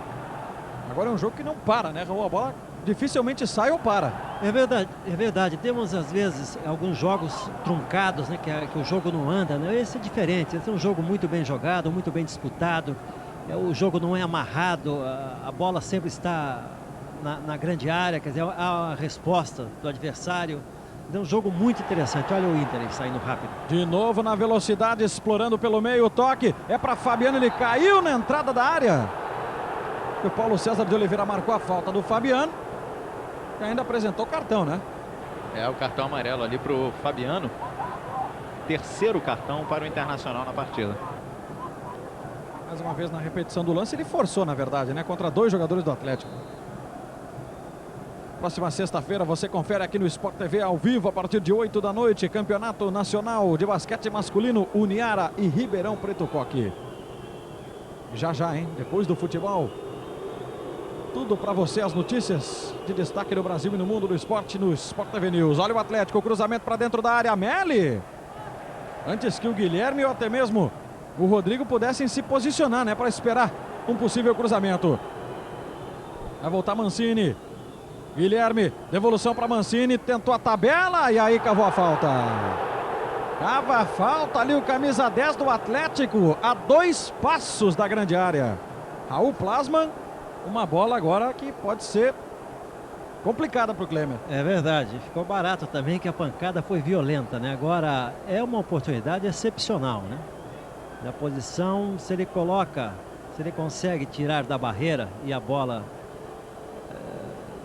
Agora é um jogo que não para, né, Raul? A bola dificilmente sai ou para. É verdade, é verdade. Temos às vezes alguns jogos truncados, né? Que o jogo não anda, né? Esse é diferente. Esse é um jogo muito bem jogado, muito bem disputado. O jogo não é amarrado, a bola sempre está na grande área, quer dizer, há a resposta do adversário. É um jogo muito interessante. Olha o Inter aí saindo rápido. De novo na velocidade, explorando pelo meio o toque. É para Fabiano, ele caiu na entrada da área. O Paulo César de Oliveira marcou a falta do Fabiano. E ainda apresentou cartão, né? É, o cartão amarelo ali para o Fabiano. Terceiro cartão para o Internacional na partida. Mais uma vez na repetição do lance, ele forçou, na verdade, né? Contra 2 jogadores do Atlético. Próxima sexta-feira você confere aqui no Sport TV ao vivo a partir de 8 da noite. Campeonato Nacional de Basquete Masculino, Uniara e Ribeirão Preto Coque. Já, hein? Depois do futebol. Tudo para você, as notícias de destaque no Brasil e no mundo do esporte no Sport TV News. Olha o Atlético, o cruzamento para dentro da área. Amelli. Antes que o Guilherme ou até mesmo o Rodrigo pudessem se posicionar, né? Para esperar um possível cruzamento. Vai voltar Mancini. Guilherme, devolução para Mancini, tentou a tabela e aí cavou a falta. Cava a falta ali o camisa 10 do Atlético, a 2 passos da grande área. Raul Plasman, uma bola agora que pode ser complicada para o Klemer. É verdade, ficou barato também que a pancada foi violenta, né? Agora é uma oportunidade excepcional, né? Na posição, se ele consegue tirar da barreira e a bola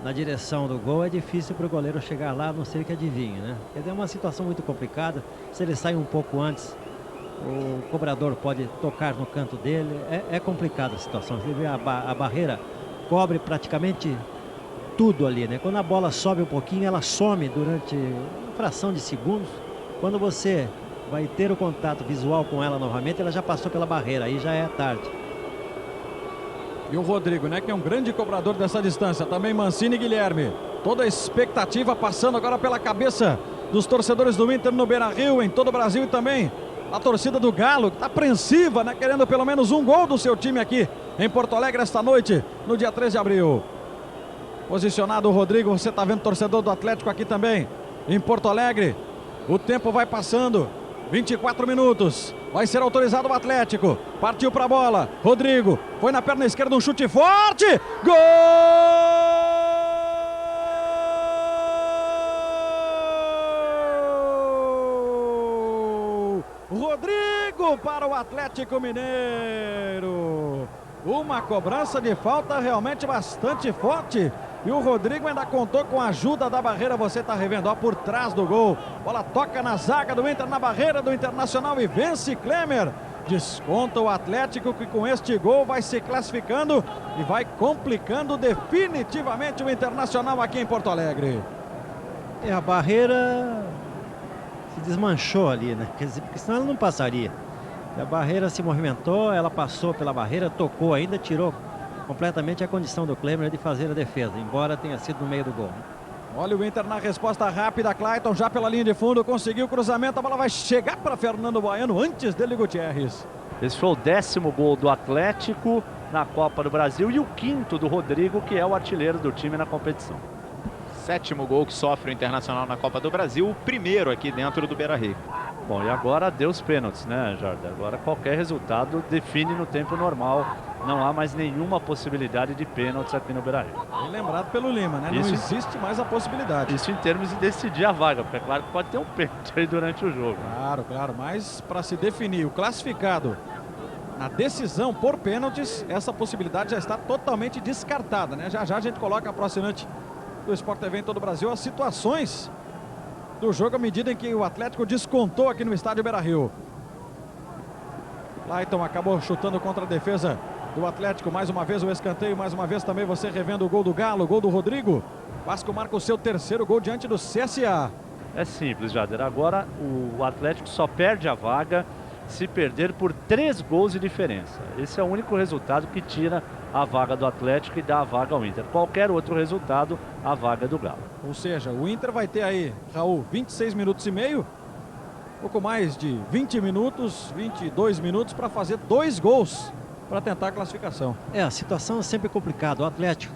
na direção do gol, é difícil para o goleiro chegar lá, a não ser que adivinhe, né? Quer dizer, é uma situação muito complicada. Se ele sai um pouco antes, o cobrador pode tocar no canto dele. É complicada a situação. Você vê a barreira cobre praticamente tudo ali, né? Quando a bola sobe um pouquinho, ela some durante uma fração de segundos. Quando você vai ter o contato visual com ela novamente, ela já passou pela barreira, aí já é tarde. E o Rodrigo, né, que é um grande cobrador dessa distância. Também Mancini e Guilherme. Toda a expectativa passando agora pela cabeça dos torcedores do Inter no Beira-Rio, em todo o Brasil, e também a torcida do Galo, que está apreensiva, né, querendo pelo menos um gol do seu time aqui em Porto Alegre esta noite, no dia 3 de abril. Posicionado o Rodrigo, você está vendo o torcedor do Atlético aqui também, em Porto Alegre. O tempo vai passando, 24 minutos. Vai ser autorizado o Atlético. Partiu para a bola. Rodrigo foi na perna esquerda, um chute forte. Gol! Rodrigo para o Atlético Mineiro. Uma cobrança de falta realmente bastante forte. E o Rodrigo ainda contou com a ajuda da barreira. Você está revendo, ó, por trás do gol. Bola toca na zaga do Inter, na barreira do Internacional, e vence Klemer. Desconta o Atlético, que com este gol vai se classificando e vai complicando definitivamente o Internacional aqui em Porto Alegre. E a barreira se desmanchou ali, né? Quer dizer, porque senão ela não passaria. A barreira se movimentou, ela passou pela barreira, tocou ainda, tirou completamente a condição do Klemer de fazer a defesa, embora tenha sido no meio do gol. Olha o Inter na resposta rápida. Clayton já pela linha de fundo, conseguiu o cruzamento, a bola vai chegar para Fernando Baiano, antes dele Gutierrez. Esse foi o 10º gol do Atlético na Copa do Brasil e o 5º do Rodrigo, que é o artilheiro do time na competição. 7º gol que sofre o Internacional na Copa do Brasil, o primeiro aqui dentro do Beira-Rio. Bom, e agora deu os pênaltis, né, Jordan? Agora qualquer resultado define no tempo normal. Não há mais nenhuma possibilidade de pênaltis aqui no Beira-Rio. Bem lembrado pelo Lima, né? Isso, não existe mais a possibilidade. Isso em termos de decidir a vaga, porque é claro que pode ter um pênalti aí durante o jogo. Claro, claro, mas para se definir o classificado na decisão por pênaltis, essa possibilidade já está totalmente descartada, né? Já já a gente coloca para o assinante do Sport TV em todo o Brasil as situações do jogo à medida em que o Atlético descontou aqui no estádio Beira-Rio. Clayton acabou chutando contra a defesa do Atlético. Mais uma vez o escanteio, mais uma vez também você revendo o gol do Galo, o gol do Rodrigo. Vasco marca o seu 3º gol diante do CSA. É simples, Jader. Agora o Atlético só perde a vaga se perder por 3 gols de diferença. Esse é o único resultado que tira a vaga do Atlético e dá a vaga ao Inter. Qualquer outro resultado, a vaga é do Galo. Ou seja, o Inter vai ter aí, Raul, 26 minutos e meio, pouco mais de 20 minutos, 22 minutos para fazer 2 gols para tentar a classificação. A situação é sempre complicada. O Atlético.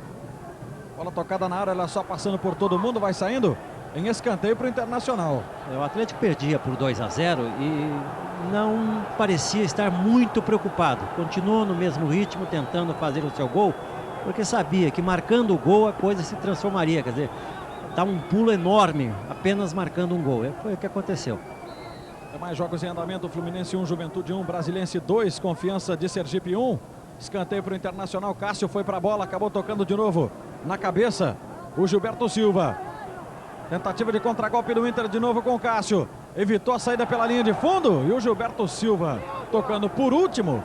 Bola tocada na área, ela só passando por todo mundo, vai saindo em escanteio para o Internacional. O Atlético perdia por 2-0 e não parecia estar muito preocupado. Continuou no mesmo ritmo, tentando fazer o seu gol, porque sabia que marcando o gol a coisa se transformaria. Quer dizer, dá um pulo enorme apenas marcando um gol. Foi o que aconteceu. Tem mais jogos em andamento. Fluminense 1, Juventude 1, Brasiliense 2, Confiança de Sergipe 1. Escanteio para o Internacional. Cássio foi para a bola, acabou tocando de novo na cabeça o Gilberto Silva. Tentativa de contragolpe do Inter de novo com o Cássio. Evitou a saída pela linha de fundo. E o Gilberto Silva tocando por último.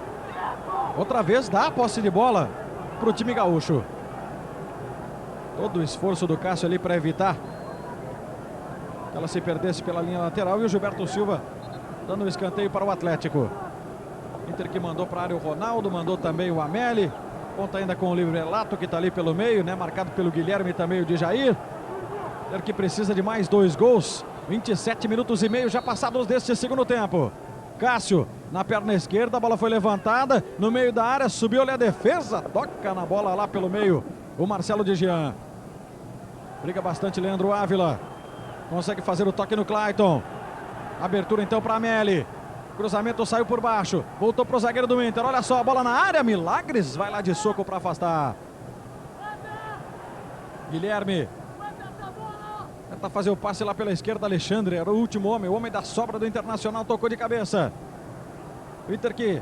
Outra vez dá a posse de bola para o time gaúcho. Todo o esforço do Cássio ali para evitar que ela se perdesse pela linha lateral. E o Gilberto Silva dando um escanteio para o Atlético. Inter que mandou para a área o Ronaldo, mandou também o Amélie. Conta ainda com o Librelato, que está ali pelo meio, né? Marcado pelo Guilherme e também o de Jair. Inter que precisa de mais 2 gols. 27 minutos e meio já passados deste segundo tempo. Cássio na perna esquerda, a bola foi levantada no meio da área, subiu ali a defesa, toca na bola lá pelo meio o Marcelo de Jean. Briga bastante Leandro Ávila. Consegue fazer o toque no Clayton. Abertura então para Amélie. Cruzamento saiu por baixo. Voltou para o zagueiro do Inter. Olha só a bola na área. Milagres vai lá de soco para afastar. Guilherme. Tenta fazer o passe lá pela esquerda. Alexandre era o último homem. O homem da sobra do Internacional. Tocou de cabeça. O Inter que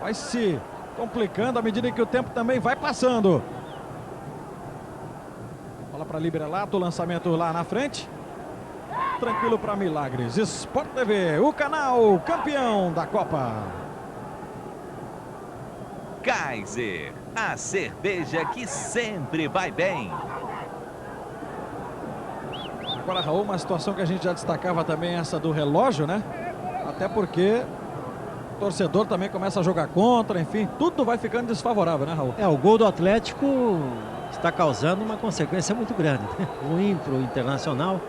vai se complicando à medida que o tempo também vai passando. Bola para Librelato. Lançamento lá na frente. Tranquilo para Milagres. Sport TV, o canal campeão da Copa. Kaiser, a cerveja que sempre vai bem. Agora, Raul, uma situação que a gente já destacava também, essa do relógio, né? Até porque o torcedor também começa a jogar contra, enfim, tudo vai ficando desfavorável, né, Raul? O gol do Atlético está causando uma consequência muito grande, né? Ruim para o Internacional.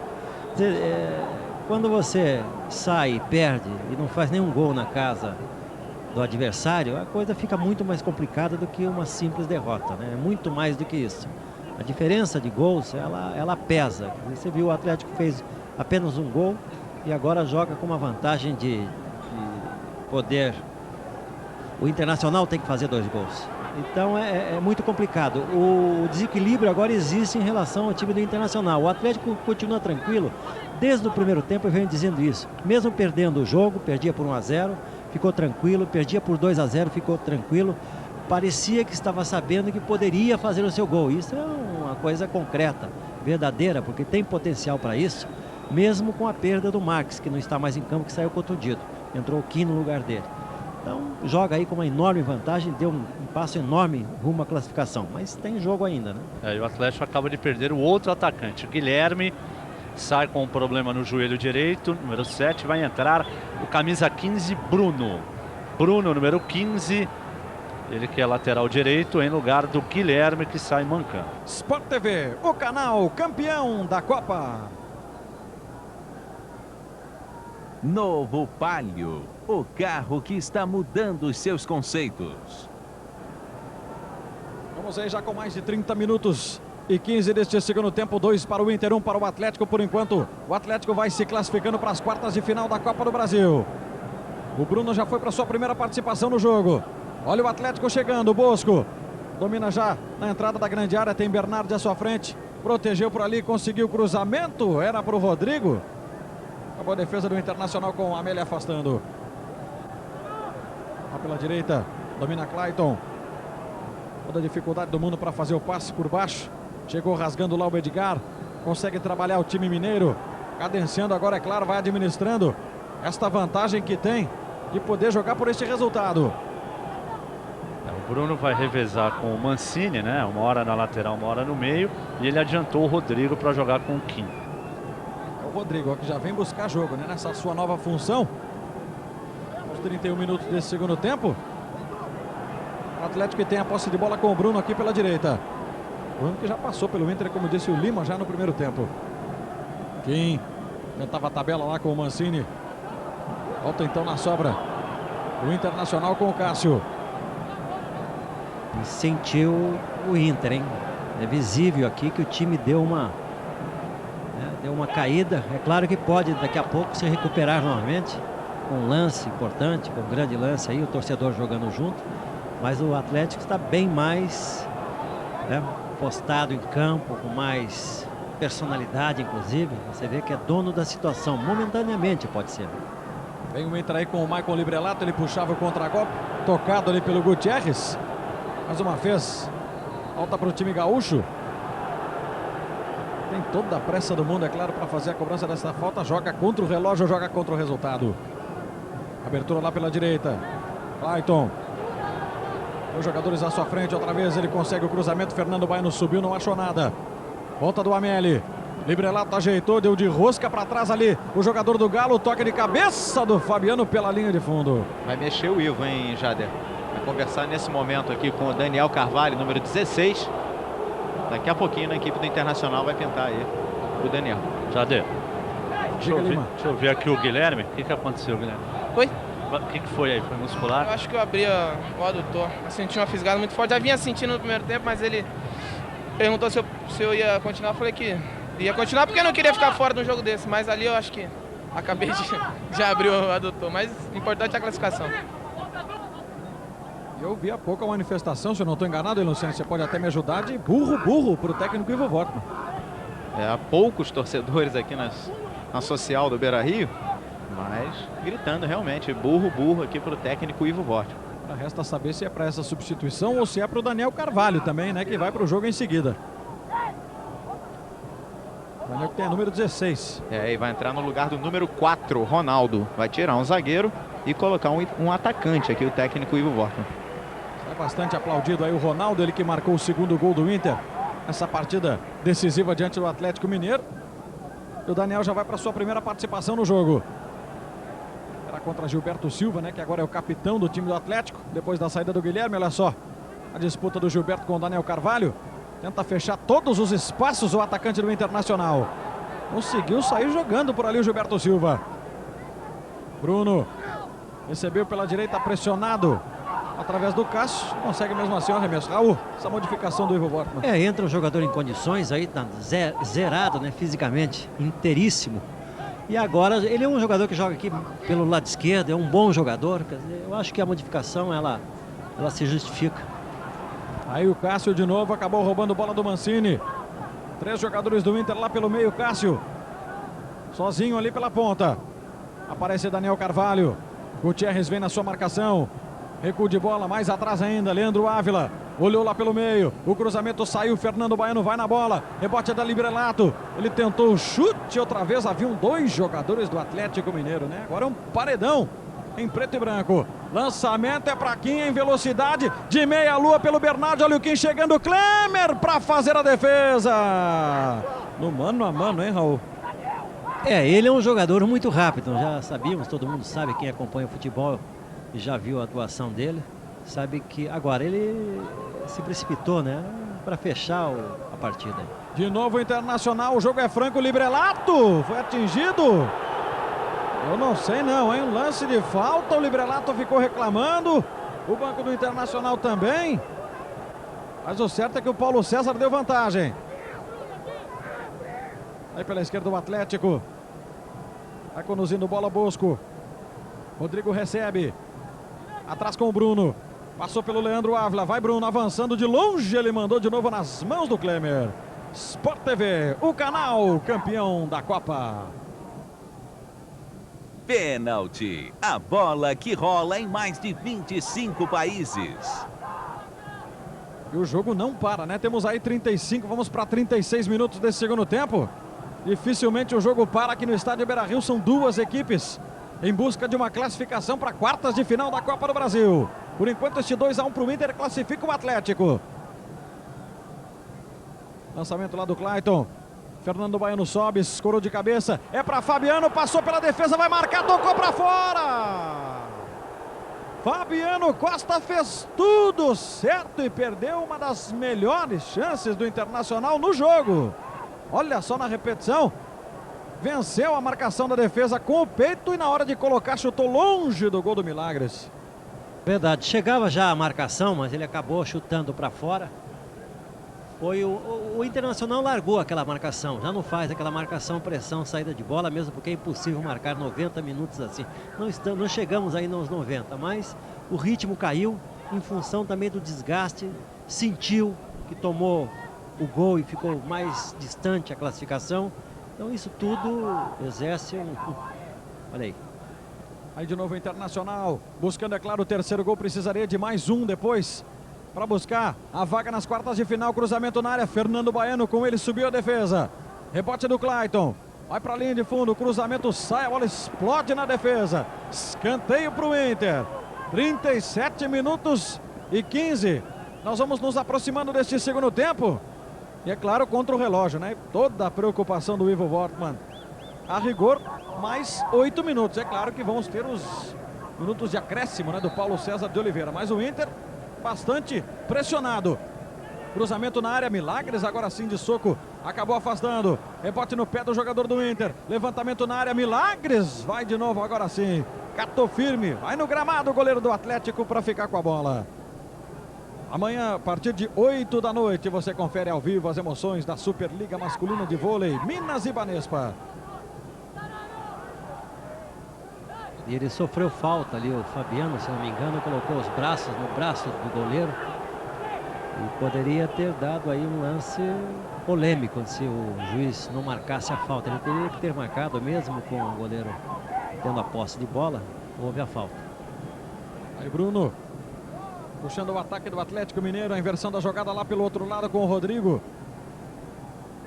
Quando você sai e perde e não faz nenhum gol na casa do adversário, a coisa fica muito mais complicada do que uma simples derrota, né? É muito mais do que isso. A diferença de gols, ela pesa. Você viu, o Atlético fez apenas um gol e agora joga com uma vantagem de poder. O Internacional tem que fazer 2 gols. Então é muito complicado. O desequilíbrio agora existe em relação ao time do Internacional. O Atlético continua tranquilo. Desde o primeiro tempo eu venho dizendo isso. Mesmo perdendo o jogo, perdia por 1-0, ficou tranquilo. Perdia por 2-0, ficou tranquilo. Parecia que estava sabendo que poderia fazer o seu gol. Isso é uma coisa concreta, verdadeira, porque tem potencial para isso, mesmo com a perda do Marques, que não está mais em campo, que saiu contundido. Entrou o Kim no lugar dele. Então joga aí com uma enorme vantagem, deu um passo enorme rumo à classificação. Mas tem jogo ainda, né? E o Atlético acaba de perder o outro atacante. O Guilherme sai com um problema no joelho direito, número 7, vai entrar o camisa 15, Bruno. Bruno, número 15. Ele que é lateral direito em lugar do Guilherme, que sai mancando. Sport TV, o canal campeão da Copa. Novo Palio, o carro que está mudando os seus conceitos. Vamos aí já com mais de 30 minutos e 15 deste segundo tempo. 2 para o Inter, 1 para o Atlético. Por enquanto, o Atlético vai se classificando para as quartas de final da Copa do Brasil. O Bruno já foi para sua primeira participação no jogo. Olha o Atlético chegando, o Bosco domina já na entrada da grande área, tem Bernardo à sua frente, protegeu por ali, conseguiu o cruzamento, era para o Rodrigo. Acabou a defesa do Internacional com o Amélia afastando. Lá pela direita, domina Clayton. Toda a dificuldade do mundo para fazer o passe por baixo. Chegou rasgando lá o Edgar, consegue trabalhar o time mineiro, cadenciando agora, é claro, vai administrando esta vantagem que tem de poder jogar por este resultado. O Bruno vai revezar com o Mancini, né? Uma hora na lateral, uma hora no meio. E ele adiantou o Rodrigo para jogar com o Kim. É o Rodrigo que já vem buscar jogo, né? Nessa sua nova função. Aos 31 minutos desse segundo tempo. O Atlético que tem a posse de bola com o Bruno aqui pela direita. O Bruno que já passou pelo Inter, como disse o Lima, já no primeiro tempo. Kim tentava a tabela lá com o Mancini. Volta então na sobra. O Internacional com o Cássio. E sentiu o Inter, hein? É visível aqui que o time deu uma caída. É claro que pode daqui a pouco se recuperar novamente com um lance importante, com um grande lance aí, o torcedor jogando junto. Mas o Atlético está bem mais postado em campo, com mais personalidade, inclusive. Você vê que é dono da situação, momentaneamente pode ser. Vem o Inter aí com o Maicon Librelato, ele puxava o contra-golpe, tocado ali pelo Gutierrez. Mais uma vez, falta para o time gaúcho. Tem toda a pressa do mundo, é claro, para fazer a cobrança dessa falta. Joga contra o relógio, joga contra o resultado. Abertura lá pela direita. Clayton. Os jogadores à sua frente, outra vez ele consegue o cruzamento. Fernando Baiano subiu, não achou nada. Volta do Amélie. Librelato ajeitou, deu de rosca para trás ali. O jogador do Galo, toque de cabeça do Fabiano pela linha de fundo. Vai mexer o Ivo, hein, Jader? Vai conversar nesse momento aqui com o Daniel Carvalho, número 16. Daqui a pouquinho na equipe do Internacional vai pintar aí o Daniel. Jader. Deixa eu ver aqui o Guilherme. O que aconteceu, Guilherme? Oi? O que foi aí? Foi muscular? Eu acho que eu abri o adutor. Eu senti uma fisgada muito forte. Já vinha sentindo no primeiro tempo, mas ele perguntou se eu ia continuar. Eu falei que ia continuar porque eu não queria ficar fora de um jogo desse. Mas ali eu acho que acabei de abrir o adutor. Mas o importante é a classificação. Eu vi há pouco a manifestação, se eu não estou enganado, Luciano, você pode até me ajudar, de burro para o técnico Ivo Wortmann. Há poucos torcedores aqui na social do Beira-Rio, mas gritando realmente, burro aqui para o técnico Ivo Wortmann. Resta saber se é para essa substituição ou se é para o Daniel Carvalho também, né, que vai para o jogo em seguida. O Daniel que tem a número 16. E vai entrar no lugar do número 4, Ronaldo. Vai tirar um zagueiro e colocar um atacante aqui, o técnico Ivo Wortmann. bastante aplaudido aí o Ronaldo, ele que marcou o segundo gol do Inter. Essa partida decisiva diante do Atlético Mineiro. E o Daniel já vai para sua primeira participação no jogo. Era contra Gilberto Silva, né? Que agora é o capitão do time do Atlético. Depois da saída do Guilherme, olha só. A disputa do Gilberto com o Daniel Carvalho. Tenta fechar todos os espaços o atacante do Internacional. Conseguiu sair jogando por ali o Gilberto Silva. Bruno recebeu pela direita pressionado através do Cássio. Consegue mesmo assim o arremesso. Raul, essa modificação do Ivo Wortmann. Entra um jogador em condições aí, tá zerado, né, fisicamente, inteiríssimo. E agora ele é um jogador que joga aqui pelo lado esquerdo, é um bom jogador. Quer dizer, eu acho que a modificação ela se justifica. Aí o Cássio de novo acabou roubando bola do Mancini. 3 jogadores do Inter lá pelo meio, Cássio sozinho ali pela ponta. Aparece Daniel Carvalho. Gutierrez vem na sua marcação. Recuo de bola, mais atrás ainda, Leandro Ávila. Olhou lá pelo meio, o cruzamento saiu, Fernando Baiano vai na bola. Rebote é da Librelato. Ele tentou o chute outra vez, haviam 2 jogadores do Atlético Mineiro, né? Agora é um paredão em preto e branco. Lançamento é para Kim em velocidade, de meia lua pelo Bernardo. Olha o Kim chegando, Klemer para fazer a defesa. No mano a mano, hein, Raul? Ele é um jogador muito rápido, já sabíamos, todo mundo sabe, quem acompanha o futebol e já viu a atuação dele, sabe que agora ele se precipitou, né, para fechar a partida. De novo o Internacional, o jogo é franco, Librelato foi atingido. Eu não sei não, hein, um lance de falta, o Librelato ficou reclamando, o banco do Internacional também, mas o certo é que o Paulo César deu vantagem. Aí pela esquerda o Atlético. Vai conduzindo bola Bosco. Rodrigo recebe. Atrás com o Bruno. Passou pelo Leandro Ávila. Vai Bruno avançando de longe. Ele mandou de novo nas mãos do Klemer. Sport TV, o canal campeão da Copa. Pênalti. A bola que rola em mais de 25 países. E o jogo não para, né? Temos aí 35, vamos para 36 minutos desse segundo tempo. Dificilmente o jogo para aqui no estádio Beira-Rio. São 2 equipes em busca de uma classificação para quartas de final da Copa do Brasil. Por enquanto este 2-1 para o Inter classifica o Atlético. Lançamento lá do Clayton. Fernando Baiano sobe, escorou de cabeça. É para Fabiano, passou pela defesa, vai marcar, tocou para fora. Fabiano Costa fez tudo certo e perdeu uma das melhores chances do Internacional no jogo. Olha só na repetição, venceu a marcação da defesa com o peito e na hora de colocar chutou longe do gol do Milagres. Verdade, chegava já a marcação, mas ele acabou chutando para fora. Foi o Internacional largou aquela marcação, já não faz aquela marcação, pressão, saída de bola, mesmo porque é impossível marcar 90 minutos assim. Não chegamos aí nos 90, mas o ritmo caiu em função também do desgaste, sentiu que tomou o gol e ficou mais distante a classificação. Então isso tudo exerce olha aí. Aí de novo o Internacional, buscando, é claro, o terceiro gol, precisaria de mais um depois para buscar a vaga nas quartas de final. Cruzamento na área, Fernando Baiano com ele, subiu a defesa. Rebote do Clayton, vai para a linha de fundo, o cruzamento sai, a bola explode na defesa. Escanteio para o Inter. 37 minutos e 15. Nós vamos nos aproximando deste segundo tempo. E é claro, contra o relógio, né? Toda a preocupação do Ivo Wortmann. A rigor, mais 8 minutos. É claro que vamos ter os minutos de acréscimo, né, do Paulo César de Oliveira. Mas o Inter bastante pressionado. Cruzamento na área, Milagres agora sim de soco. Acabou afastando. Rebote no pé do jogador do Inter. Levantamento na área, Milagres. Vai de novo agora sim. Catou firme. Vai no gramado o goleiro do Atlético para ficar com a bola. Amanhã, a partir de 8 da noite, você confere ao vivo as emoções da Superliga Masculina de Vôlei, Minas e Banespa. E ele sofreu falta ali, o Fabiano, se não me engano, colocou os braços no braço do goleiro. E poderia ter dado aí um lance polêmico se o juiz não marcasse a falta. Ele teria que ter marcado mesmo com o goleiro tendo a posse de bola. Houve a falta. Aí Bruno, puxando o ataque do Atlético Mineiro, a inversão da jogada lá pelo outro lado com o Rodrigo.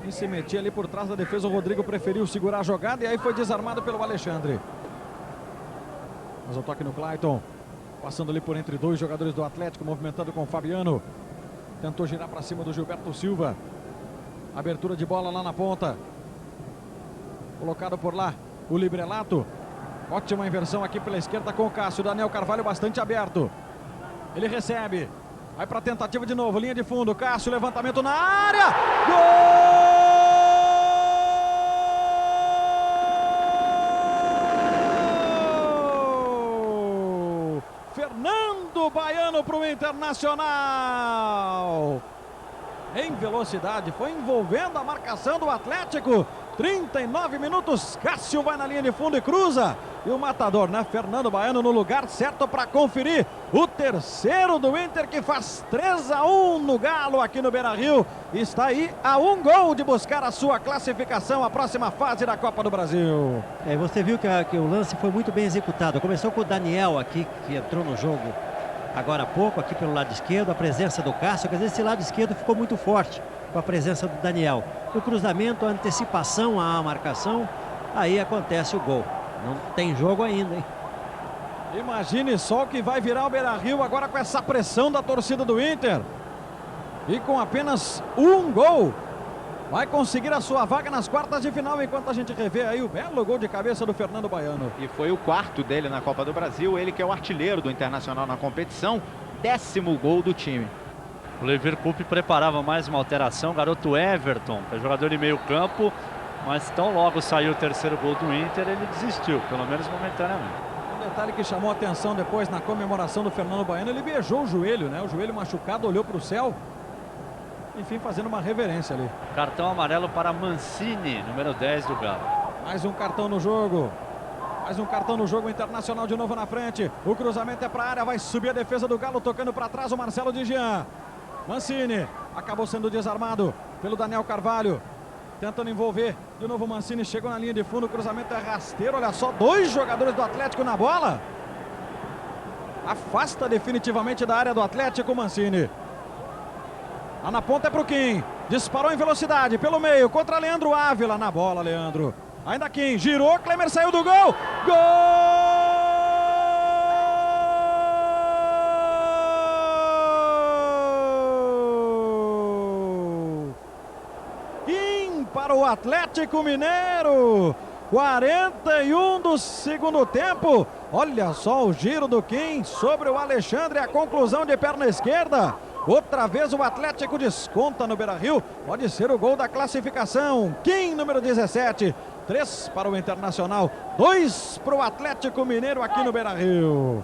E se metia ali por trás da defesa, o Rodrigo preferiu segurar a jogada e aí foi desarmado pelo Alexandre. Mas o toque no Clayton. Passando ali por entre dois jogadores do Atlético, movimentando com o Fabiano. Tentou girar para cima do Gilberto Silva. Abertura de bola lá na ponta. Colocado por lá o Librelato. Ótima inversão aqui pela esquerda com o Cássio. Daniel Carvalho bastante aberto. Ele recebe. Vai para a tentativa de novo. Linha de fundo. Cássio, levantamento na área. Gol! Fernando Baiano para o Internacional. Em velocidade, foi envolvendo a marcação do Atlético. 39 minutos, Cássio vai na linha de fundo e cruza. E o matador, né? Fernando Baiano no lugar certo para conferir. O terceiro do Inter que faz 3-1 no Galo aqui no Beira-Rio. Está aí a um gol de buscar a sua classificação à próxima fase da Copa do Brasil. Você viu que o lance foi muito bem executado. Começou com o Daniel aqui, que entrou no jogo agora há pouco, aqui pelo lado esquerdo. A presença do Cássio, quer dizer, esse lado esquerdo ficou muito forte com a presença do Daniel. O cruzamento, a antecipação à marcação, aí acontece o gol. Não tem jogo ainda, hein? Imagine só o que vai virar o Beira-Rio agora com essa pressão da torcida do Inter. E com apenas um gol, vai conseguir a sua vaga nas quartas de final, enquanto a gente revê aí o belo gol de cabeça do Fernando Baiano. E foi o quarto dele na Copa do Brasil, ele que é o artilheiro do Internacional na competição, 10º gol do time. O Levir Coupe preparava mais uma alteração, garoto Everton, que é jogador de meio campo, mas tão logo saiu o terceiro gol do Inter, ele desistiu, pelo menos momentaneamente. Um detalhe que chamou a atenção depois na comemoração do Fernando Baiano, ele beijou o joelho, né? O joelho machucado, olhou para o céu, enfim, fazendo uma reverência ali. Cartão amarelo para Mancini, número 10 do Galo. Mais um cartão no jogo. Mais um cartão no jogo, Internacional de novo na frente. O cruzamento é para a área, vai subir a defesa do Galo, tocando para trás o Marcelo de Jean. Mancini acabou sendo desarmado pelo Daniel Carvalho. Tentando envolver de novo o Mancini, chegou na linha de fundo, o cruzamento é rasteiro. Olha só, dois jogadores do Atlético na bola. Afasta definitivamente da área do Atlético, Mancini. Lá na ponta é pro Kim. Disparou em velocidade pelo meio contra Leandro Ávila. Na bola, Leandro. Ainda Kim, girou, Klemer saiu do gol. Gol! Para o Atlético Mineiro, 41 do segundo tempo. Olha só o giro do Kim sobre o Alexandre, a conclusão de perna esquerda. Outra vez o Atlético desconta no Beira-Rio, pode ser o gol da classificação. Kim, número 17, 3 para o Internacional, 2 para o Atlético Mineiro aqui no Beira-Rio.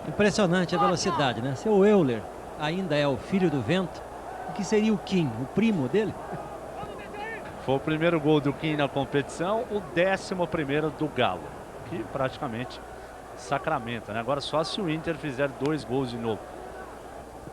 Impressionante a velocidade, né? Seu Euler ainda é o filho do vento, o que seria o Kim, o primo dele? Foi o primeiro gol do Kim na competição, o 11º do Galo, que praticamente sacramenta, né? Agora só se o Inter fizer 2 gols de novo.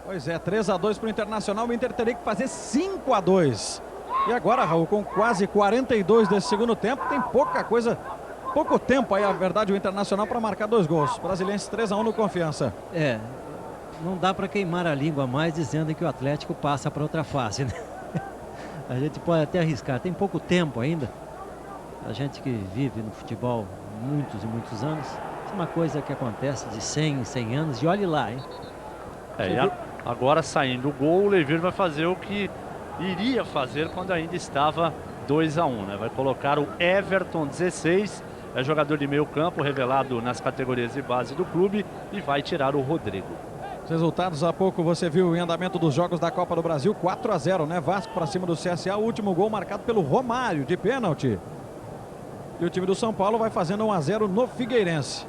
Pois é, 3-2 para o Internacional, o Inter teria que fazer 5-2. E agora, Raul, com quase 42 desse segundo tempo, tem pouco tempo aí, a verdade, o Internacional para marcar 2 gols. Brasiliense 3-1 no Confiança. Não dá para queimar a língua mais dizendo que o Atlético passa para outra fase, né? A gente pode até arriscar, tem pouco tempo ainda. A gente que vive no futebol muitos e muitos anos, é uma coisa que acontece de 100 em 100 anos, e olhe lá, hein? Agora saindo o gol, o Levir vai fazer o que iria fazer quando ainda estava 2-1, né? Vai colocar o Everton, 16, é jogador de meio campo, revelado nas categorias de base do clube, e vai tirar o Rodrigo. Os resultados há pouco você viu em andamento dos jogos da Copa do Brasil, 4-0, né? Vasco para cima do CSA, o último gol marcado pelo Romário, de pênalti. E o time do São Paulo vai fazendo 1-0 no Figueirense.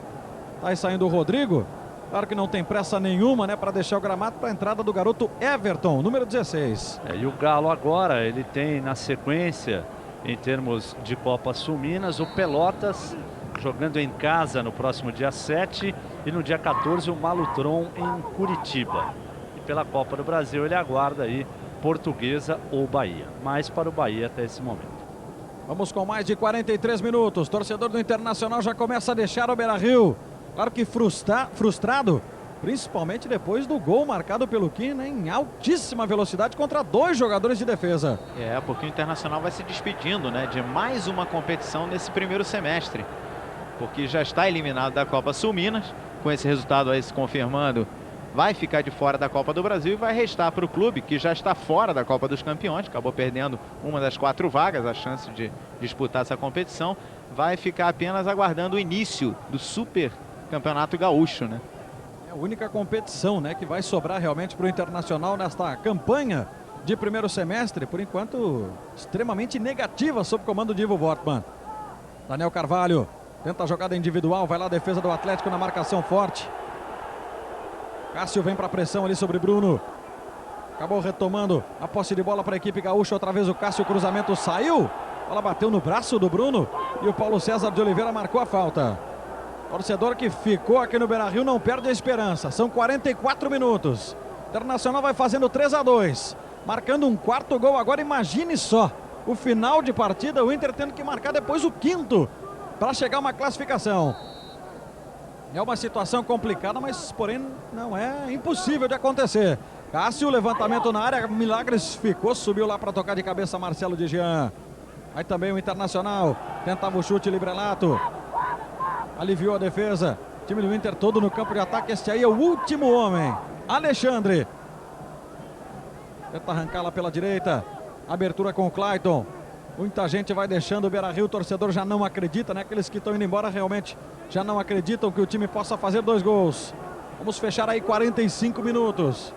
Tá aí saindo o Rodrigo. Claro que não tem pressa nenhuma, né, para deixar o gramado para a entrada do garoto Everton, número 16. E o Galo agora, ele tem na sequência, em termos de Copa Sul-Minas, o Pelotas jogando em casa no próximo dia 7 e no dia 14 o Malutron em Curitiba. E pela Copa do Brasil ele aguarda aí Portuguesa ou Bahia. Mais para o Bahia até esse momento. Vamos com mais de 43 minutos. Torcedor do Internacional já começa a deixar o Beira-Rio. Claro que frustrado, principalmente depois do gol marcado pelo Kim, né, em altíssima velocidade contra 2 jogadores de defesa. Porque o Internacional vai se despedindo, né, de mais uma competição nesse primeiro semestre. porque já está eliminado da Copa Sul Minas. Com esse resultado aí se confirmando, vai ficar de fora da Copa do Brasil e vai restar para o clube, que já está fora da Copa dos Campeões, acabou perdendo uma das 4 vagas, a chance de disputar essa competição. Vai ficar apenas aguardando o início do Super Campeonato Gaúcho, né? É a única competição, né, que vai sobrar realmente para o Internacional nesta campanha de primeiro semestre, por enquanto extremamente negativa, sob o comando de Ivo Wortmann. Daniel Carvalho tenta a jogada individual, vai lá a defesa do Atlético na marcação forte. Cássio vem para a pressão ali sobre Bruno. Acabou retomando a posse de bola para a equipe gaúcha. Outra vez o Cássio, o cruzamento saiu. A bola bateu no braço do Bruno e o Paulo César de Oliveira marcou a falta. Torcedor que ficou aqui no Beira-Rio não perde a esperança. São 44 minutos. Internacional vai fazendo 3-2. Marcando um 4º gol agora. Imagine só o final de partida. O Inter tendo que marcar depois o 5º para chegar a uma classificação. É uma situação complicada, mas porém não é impossível de acontecer. Cássio, levantamento na área, Milagres ficou, subiu lá para tocar de cabeça Marcelo de Jean. Aí também o Internacional, tentava o chute, Librelato. Aliviou a defesa. O time do Inter todo no campo de ataque, este aí é o último homem. Alexandre. Tenta arrancar lá pela direita. Abertura com o Clayton. Muita gente vai deixando o Beira-Rio, o torcedor já não acredita, né? Aqueles que estão indo embora realmente já não acreditam que o time possa fazer 2 gols. Vamos fechar aí 45 minutos.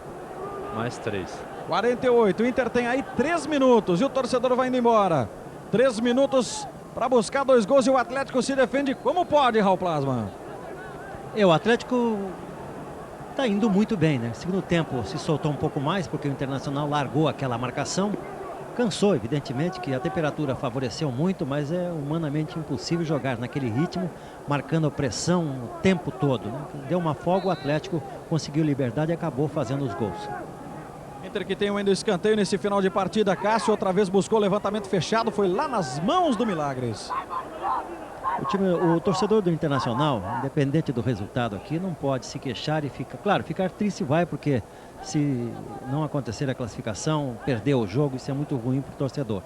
Mais 3. 48, o Inter tem aí 3 minutos e o torcedor vai indo embora. 3 minutos para buscar 2 gols e o Atlético se defende como pode, Raul Plasma. O Atlético está indo muito bem, né? Segundo tempo se soltou um pouco mais porque o Internacional largou aquela marcação. Cansou, evidentemente, que a temperatura favoreceu muito, mas é humanamente impossível jogar naquele ritmo, marcando pressão o tempo todo, né? Deu uma folga, o Atlético conseguiu liberdade e acabou fazendo os gols. Inter que tem ainda escanteio nesse final de partida. Cássio outra vez buscou levantamento fechado, foi lá nas mãos do Milagres. O torcedor do Internacional, independente do resultado aqui, não pode se queixar e ficar triste vai, porque se não acontecer a classificação, perder o jogo, isso é muito ruim para o torcedor.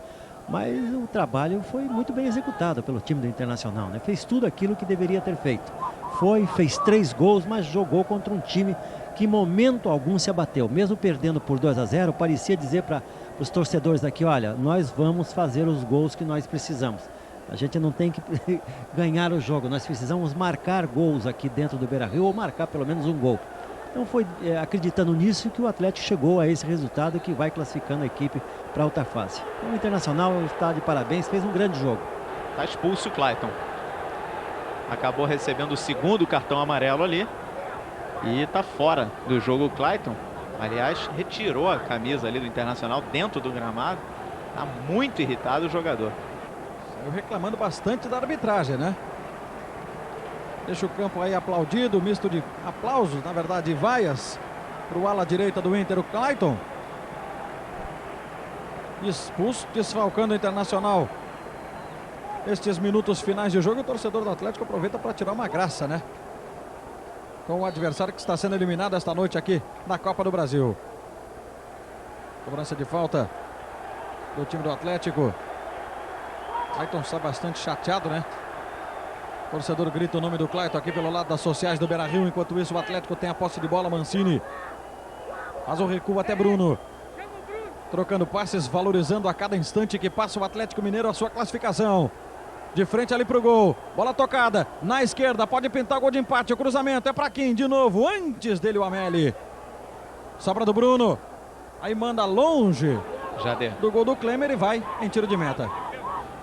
Mas o trabalho foi muito bem executado pelo time do Internacional, né? Fez tudo aquilo que deveria ter feito. Fez 3 gols, mas jogou contra um time que em momento algum se abateu. Mesmo perdendo por 2-0, parecia dizer para os torcedores daqui, olha, nós vamos fazer os gols que nós precisamos. A gente não tem que ganhar o jogo, nós precisamos marcar gols aqui dentro do Beira-Rio ou marcar pelo menos um gol. Então foi acreditando nisso que o Atlético chegou a esse resultado que vai classificando a equipe para a outra fase. Então, o Internacional está de parabéns, fez um grande jogo. Está expulso o Clayton. Acabou recebendo o 2º cartão amarelo ali. E está fora do jogo o Clayton. Aliás, retirou a camisa ali do Internacional dentro do gramado. Está muito irritado o jogador. Saiu reclamando bastante da arbitragem, né? Deixa o campo aí aplaudido, misto de aplausos, na verdade, e vaias para o ala direita do Inter, o Clayton. Expulso, desfalcando o Internacional. Estes minutos finais de jogo, o torcedor do Atlético aproveita para tirar uma graça, né? Com o adversário que está sendo eliminado esta noite aqui na Copa do Brasil. Cobrança de falta do time do Atlético. Clayton está bastante chateado, né? O torcedor grita o nome do Clayton aqui pelo lado das sociais do Beira-Rio. Enquanto isso, o Atlético tem a posse de bola. Mancini faz o recuo até Bruno. Trocando passes, valorizando a cada instante que passa o Atlético Mineiro a sua classificação. De frente ali para o gol. Bola tocada na esquerda. Pode pintar o gol de empate. O cruzamento é para quem? De novo. Antes dele o Amélie. Sobra do Bruno. Aí manda longe do gol do Klemer e vai em tiro de meta.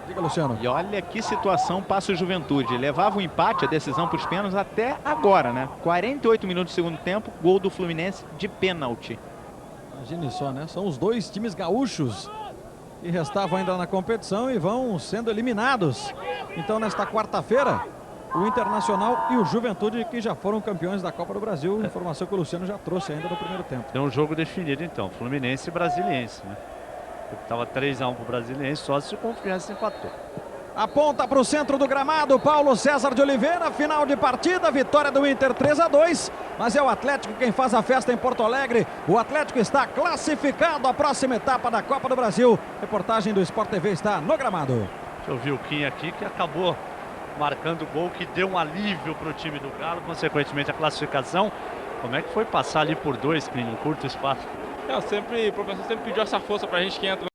Diga, Luciano. E olha que situação passa o Juventude. Levava o empate, a decisão para os pênaltis até agora, né? 48 minutos do segundo tempo. Gol do Fluminense de pênalti. Imagine só, né? São os 2 times gaúchos que restavam ainda na competição e vão sendo eliminados. Então, nesta quarta-feira, o Internacional e o Juventude, que já foram campeões da Copa do Brasil. Informação que o Luciano já trouxe ainda no primeiro tempo. É um jogo definido, então. Fluminense e Brasiliense, né? Estava 3-1 para o Brasiliense, só se o Confiança empatou. Aponta para o centro do gramado, Paulo César de Oliveira, final de partida, vitória do Inter 3-2, mas é o Atlético quem faz a festa em Porto Alegre. O Atlético está classificado à próxima etapa da Copa do Brasil. Reportagem do Sport TV está no gramado. Deixa eu ver o Kim aqui, que acabou marcando o gol que deu um alívio para o time do Galo, consequentemente a classificação. Como é que foi passar ali por 2 em um curto espaço? O professor sempre pediu essa força pra gente que entra